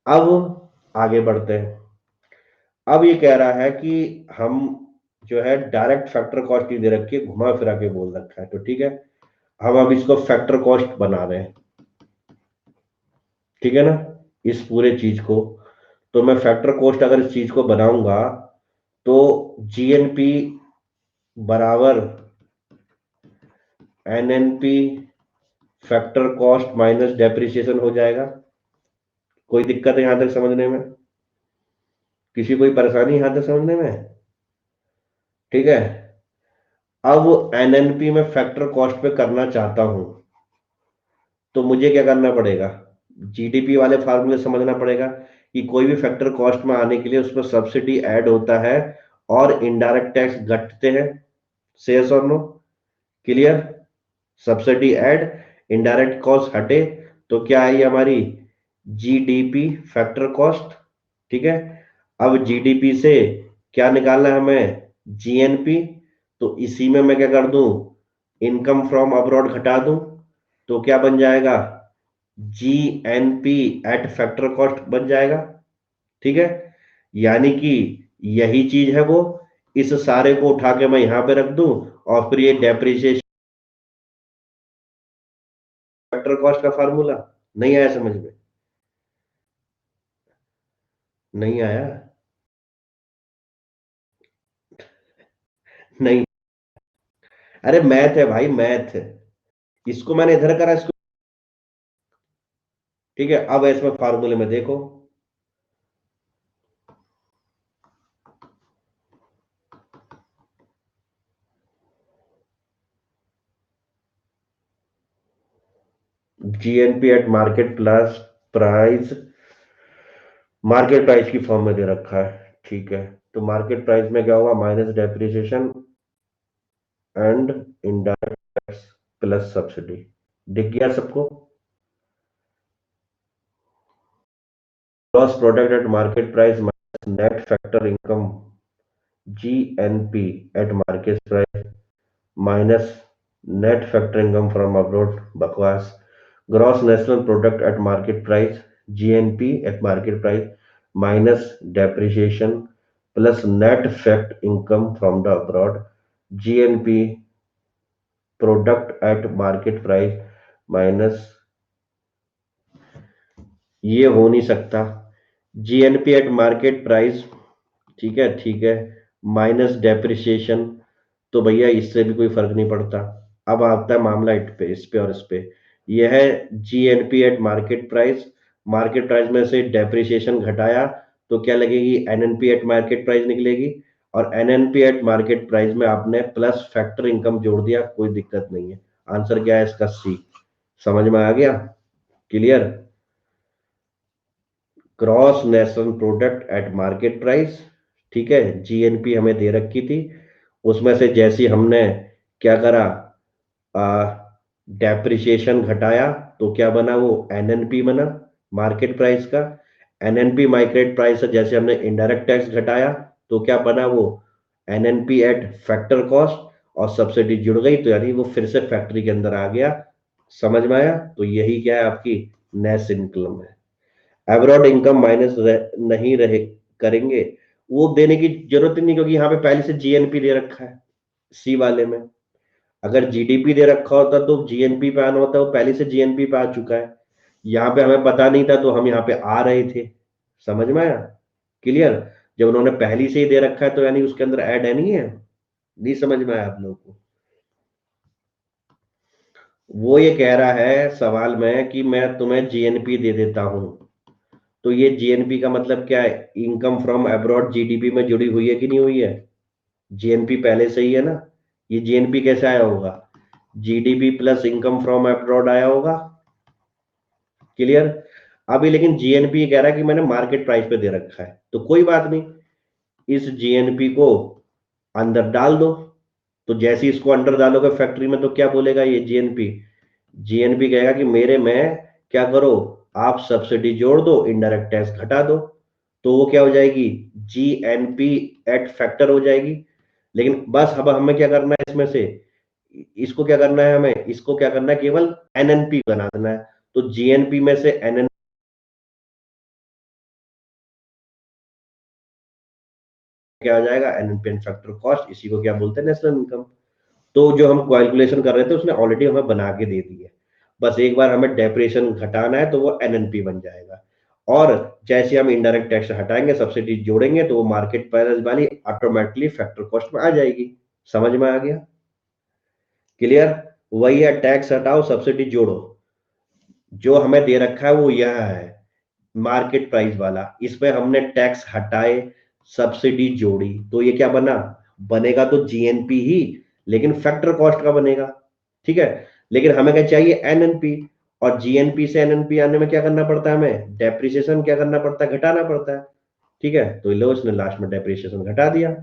अब आगे बढ़ते हैं। अब ये कह रहा है कि हम जो है डायरेक्ट फैक्टर कॉस्ट ही दे रखी है, घुमा फिरा के बोल रखा है, तो ठीक है। हम अब इसको फैक्टर कॉस्ट बना रहे हैं, ठीक है ना, इस पूरे चीज को। तो मैं फैक्टर कॉस्ट अगर इस चीज को बनाऊंगा तो जीएनपी बराबर NNP factor cost minus depreciation हो जाएगा। कोई दिक्कत है यहां तक समझने में, किसी कोई परेशानी यहां तक समझने में, ठीक है। अब एनएनपी में फैक्टर कॉस्ट पे करना चाहता हूं तो मुझे क्या करना पड़ेगा, जीडीपी वाले फार्मूले समझना पड़ेगा कि कोई भी फैक्टर कॉस्ट में आने के लिए उसमें सब्सिडी ऐड होता है और इनडायरेक्ट टैक्स घटते हैं, सेल्स और no, clear. Subsidy add, indirect cost हटे, तो क्या आई हमारी, जीडीपी फैक्टर कॉस्ट, ठीक है। अब जीडीपी से क्या निकालना है हमें, जीएनपी। तो इसी में मैं क्या कर दूं, इनकम फ्रॉम अब्रॉड घटा दूं, तो क्या बन जाएगा, जीएनपी एट फैक्टर कॉस्ट बन जाएगा, ठीक है। यानी कि यही चीज है वो, इस सारे को उठा के मैं यहां पे रख दूं और फिर ये डेप्रिसिएशन फैक्टर कॉस्ट का फार्मूला। नहीं आया समझ में, नहीं आया, नहीं। अरे मैथ है भाई, मैथ। इसको मैंने इधर करा, इसको, ठीक है। अब इसमें फार्मूले में देखो, GNP at market plus price, market price की फॉर्म में दे रखा है, ठीक है। तो मार्केट प्राइस में क्या होगा, minus depreciation and indirect tax plus subsidy. दिख गया सबको। Gross product at market price minus net factor income, GNP at market price minus net factor income from abroad, बकवास। Gross national product at market price, GNP at market price minus depreciation plus net fact income from the abroad, GNP product at market price minus, ये हो नहीं सकता, GNP at market price, ठीक है, ठीक है, minus depreciation. तो भैया इससे भी कोई फर्क नहीं पड़ता। अब आता है मामला इस पे और इस पे। यह है जीएनपी एट मार्केट प्राइस में से डेप्रिसिएशन घटाया तो क्या लगेगी, एनएनपी एट मार्केट प्राइस निकलेगी। और एनएनपी एट मार्केट प्राइस में आपने प्लस फैक्टर इनकम जोड़ दिया, कोई दिक्कत नहीं है। आंसर क्या है इसका, सी। समझ में आ गया, clear. Cross national product at market price, ठीक है, जीएनपी हमें दे रखी थी, उसमें से जैसी हमने क्या करा, डेप्रिसिएशन घटाया तो क्या बना, वो एनएनपी बना मार्केट प्राइस का। एनएनपी मार्केट प्राइस से जैसे हमने इनडायरेक्ट टैक्स घटाया तो क्या बना, वो एनएनपी एट फैक्टर कॉस्ट, और सब्सिडी जुड़ गई तो यानी वो फिर से फैक्ट्री के अंदर आ गया। समझ में आया, तो यही क्या है आपकी नेट इनकम है। एब्रॉड इनकम माइनस नहीं रहे करेंगे, वो देने की जरूरत ही नहीं, क्योंकि यहाँ पे पहले से जीएनपी दे रखा है सी वाले में। अगर जीडीपी दे रखा होता तो जीएनपी पे आना होता, वो पहले से जीएनपी पे आ चुका है। यहाँ पे हमें पता नहीं था तो हम यहाँ पे आ रहे थे। समझ में आया, क्लियर। जब उन्होंने पहली से ही दे रखा है तो यानी उसके अंदर ऐड है, नहीं है। नहीं समझ में आया आप लोगों को। वो ये कह रहा है सवाल में कि मैं तुम्हें जीएनपी दे देता हूं, तो ये जीएनपी का मतलब क्या है, इनकम फ्रॉम अब्रॉड जीडीपी में जुड़ी हुई है कि नहीं हुई है, जीएनपी पहले से ही है ना। ये जीएनपी कैसे आया होगा, GDP plus income from abroad आया होगा। क्लियर। अभी लेकिन जीएनपी कह रहा है कि मैंने मार्केट प्राइस पे दे रखा है, तो कोई बात नहीं, इस जीएनपी को अंदर डाल दो। तो जैसे ही इसको अंदर डालोगे फैक्ट्री में, तो क्या बोलेगा ये जीएनपी? जीएनपी कहेगा कि मेरे में क्या करो, आप सब्सिडी जोड़ दो, इनडायरेक्ट टैक्स घटा दो। तो वो क्या हो जाएगी, जीएनपी एट फैक्टर हो जाएगी। लेकिन बस अब हमें क्या करना है इसमें से, इसको क्या करना है, हमें इसको क्या करना है, केवल एनएनपी बना देना है। तो जीएनपी में से एनएन क्या हो जाएगा, एनएनपी फैक्टर कॉस्ट, इसी को क्या बोलते हैं, नेशनल इनकम। तो जो हम कैलकुलेशन कर रहे थे उसने ऑलरेडी हमें बना के दे दी है। बस एक बार हमें डेप्रिसिएशन घटाना है तो वो एनएनपी बन जाएगा। और जैसे हम इनडायरेक्ट टैक्स हटाएंगे, सब्सिडी जोड़ेंगे, तो वो मार्केट प्राइस वाली ऑटोमेटिकली फैक्टर कॉस्ट में आ जाएगी। समझ में आ गया? क्लियर। वही है, टैक्स हटाओ सब्सिडी जोड़ो। जो हमें दे रखा है वो यह है, मार्केट प्राइस वाला। इसमें हमने टैक्स हटाए, सब्सिडी जोड़ी, तो ये क्या बना, बनेगा तो जीएनपी ही, लेकिन फैक्टर कॉस्ट का बनेगा। ठीक है। लेकिन हमें क्या चाहिए, एनएनपी। और जीएनपी से एनएनपी आने में क्या करना पड़ता है, हमें डेप्रिसिएशन क्या करना पड़ता है, घटाना पड़ता है। ठीक है, तो लो इसने लास्ट में डेप्रिसिएशन घटा दिया।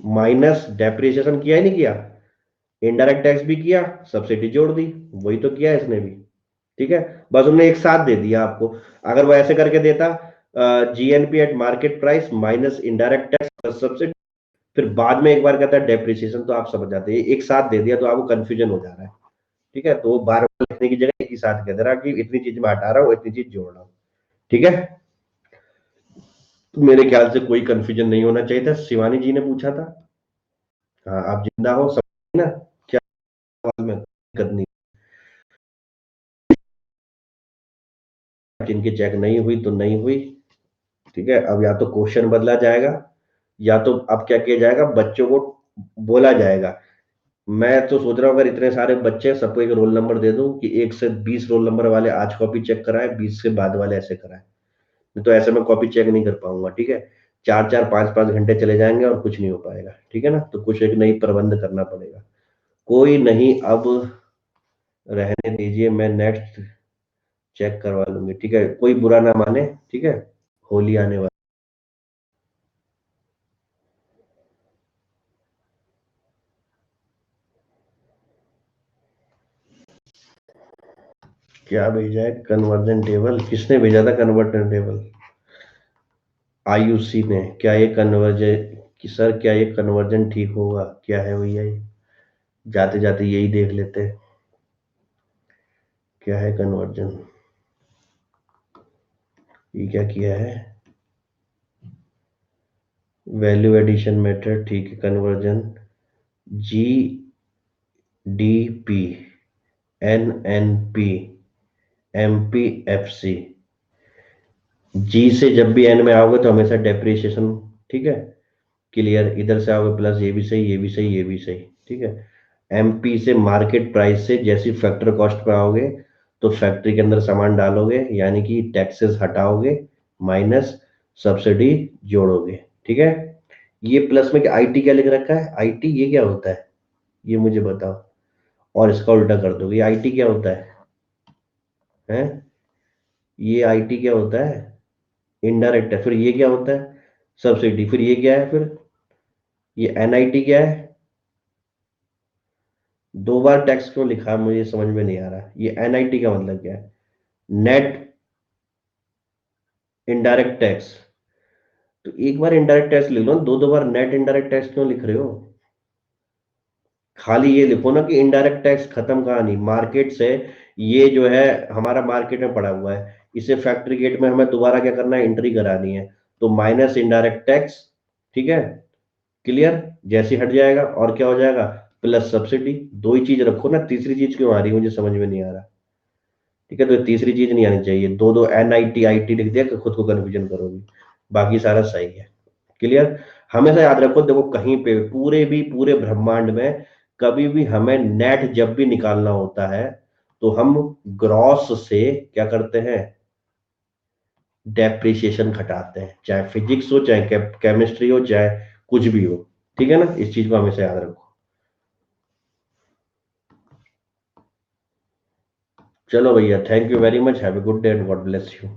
माइनस डेप्रिसिएशन किया ही नहीं किया, इनडायरेक्ट टैक्स भी किया, सब्सिडी जोड़ दी, वही तो किया है इसने भी। ठीक है। बस उन्होंने एक साथ दे दिया आपको। अगर वो ऐसे करके देता, GNP at market price minus indirect tax plus subsidy, फिर बाद में एक बार कहता है डेप्रिसिएशन, तो आप समझ जाते हैं एक साथ दे दिया तो आपको कंफ्यूजन हो जा रहा है। ठीक है, तो बार बार लिखने की जगह एक ही साथ कह दे रहा कि इतनी चीज मैं हटा रहा हूँ, इतनी चीज जोड़ रहा हूँ। ठीक है। तो मेरे ख्याल से कोई कंफ्यूजन नहीं होना चाहिए था। शिवानी जी ने पूछा था। हाँ, आप जिंदा हो, समझ ना क्या सवाल में करनी। जिनकी चेक नहीं हुई तो नहीं हुई। ठीक है, अब या तो क्वेश्चन बदला जाएगा, या तो अब क्या किया जाएगा, बच्चों को बोला जाएगा। मैं तो सोच रहा हूँ अगर इतने सारे बच्चे हैं, सबको एक रोल नंबर दे दूं कि 1 से 20 रोल नंबर वाले आज कॉपी चेक कराए, 20 के बाद वाले ऐसे कराए। नहीं तो ऐसे में कॉपी चेक नहीं कर पाऊंगा। ठीक है, 4-4 5-5 घंटे चले जाएंगे और कुछ नहीं हो पाएगा। ठीक है ना, तो कुछ एक नई प्रबंध करना पड़ेगा। कोई नहीं, अब रहने दीजिए, मैं नेक्स्ट चेक करवा लूंगी। ठीक है, कोई बुरा ना माने। ठीक है, होली आने वाली। क्या भेजा है, कन्वर्जन टेबल? किसने भेजा था कन्वर्जन टेबल? आयुषी ने। क्या ये कन्वर्जन कि सर, क्या ये कन्वर्जन ठीक होगा, क्या है भैया ये? जाते जाते यही देख लेते हैं, क्या है कन्वर्जन, ये क्या किया है? वैल्यू एडिशन मेथड, ठीक है, conversion, G D P, N N P, M P F C. जी से जब भी एन में आओगे तो हमेशा डेप्रिसिएशन। ठीक है, क्लियर। इधर से आओगे प्लस, ये भी सही, ये भी सही, ये भी सही। ठीक है। एमपी से मार्केट प्राइस से जैसी फैक्टर कॉस्ट पे आओगे, तो फैक्ट्री के अंदर सामान डालोगे, यानी कि टैक्सेस हटाओगे, माइनस सब्सिडी जोड़ोगे। ठीक है। ये प्लस में क्या आईटी क्या लिख रखा है, आईटी ये क्या होता है, ये मुझे बताओ। और इसका उल्टा कर दोगे, ये आईटी क्या होता है? ये आईटी क्या होता है? इनडायरेक्ट है। फिर ये क्या होता है, सब्सिडी। फिर ये क्या है, फिर ये एनआईटी क्या है? 2 बार टैक्स क्यों लिखा है, मुझे समझ में नहीं आ रहा। ये एनआईटी का मतलब क्या है? Net indirect tax. तो एक बार इनडायरेक्ट टैक्स लिख लो, दो दो बार नेट इनडायरेक्ट टैक्स क्यों लिख रहे हो? खाली ये लिखो ना कि इनडायरेक्ट टैक्स, खत्म कहानी। मार्केट से ये जो है हमारा मार्केट में पड़ा हुआ है, इसे फैक्ट्री गेट में हमें दोबारा क्या करना है, एंट्री करानी है। तो माइनस इनडायरेक्ट टैक्स। ठीक है, क्लियर। जैसे हट जाएगा और क्या हो जाएगा, प्लस सब्सिडी। दो ही चीज रखो ना, तीसरी चीज क्यों आ रही है, मुझे समझ में नहीं आ रहा। ठीक है, तो तीसरी चीज नहीं आनी चाहिए। दो दो N I T I T लिख दिया कि खुद को कन्फ्यूजन करोगी। बाकी सारा सही है। क्लियर। हमेशा याद रखो, देखो कहीं पे पूरे ब्रह्मांड में कभी भी हमें नेट जब भी निकालना होता है, तो हम ग्रॉस से क्या करते हैं, डेप्रिसिएशन घटाते हैं। चाहे फिजिक्स हो, चाहे केमिस्ट्री हो, चाहे कुछ भी हो। ठीक है ना, इस चीज को हमेशा याद रखो। चलो भैया, thank you very much, have a good day and God bless you.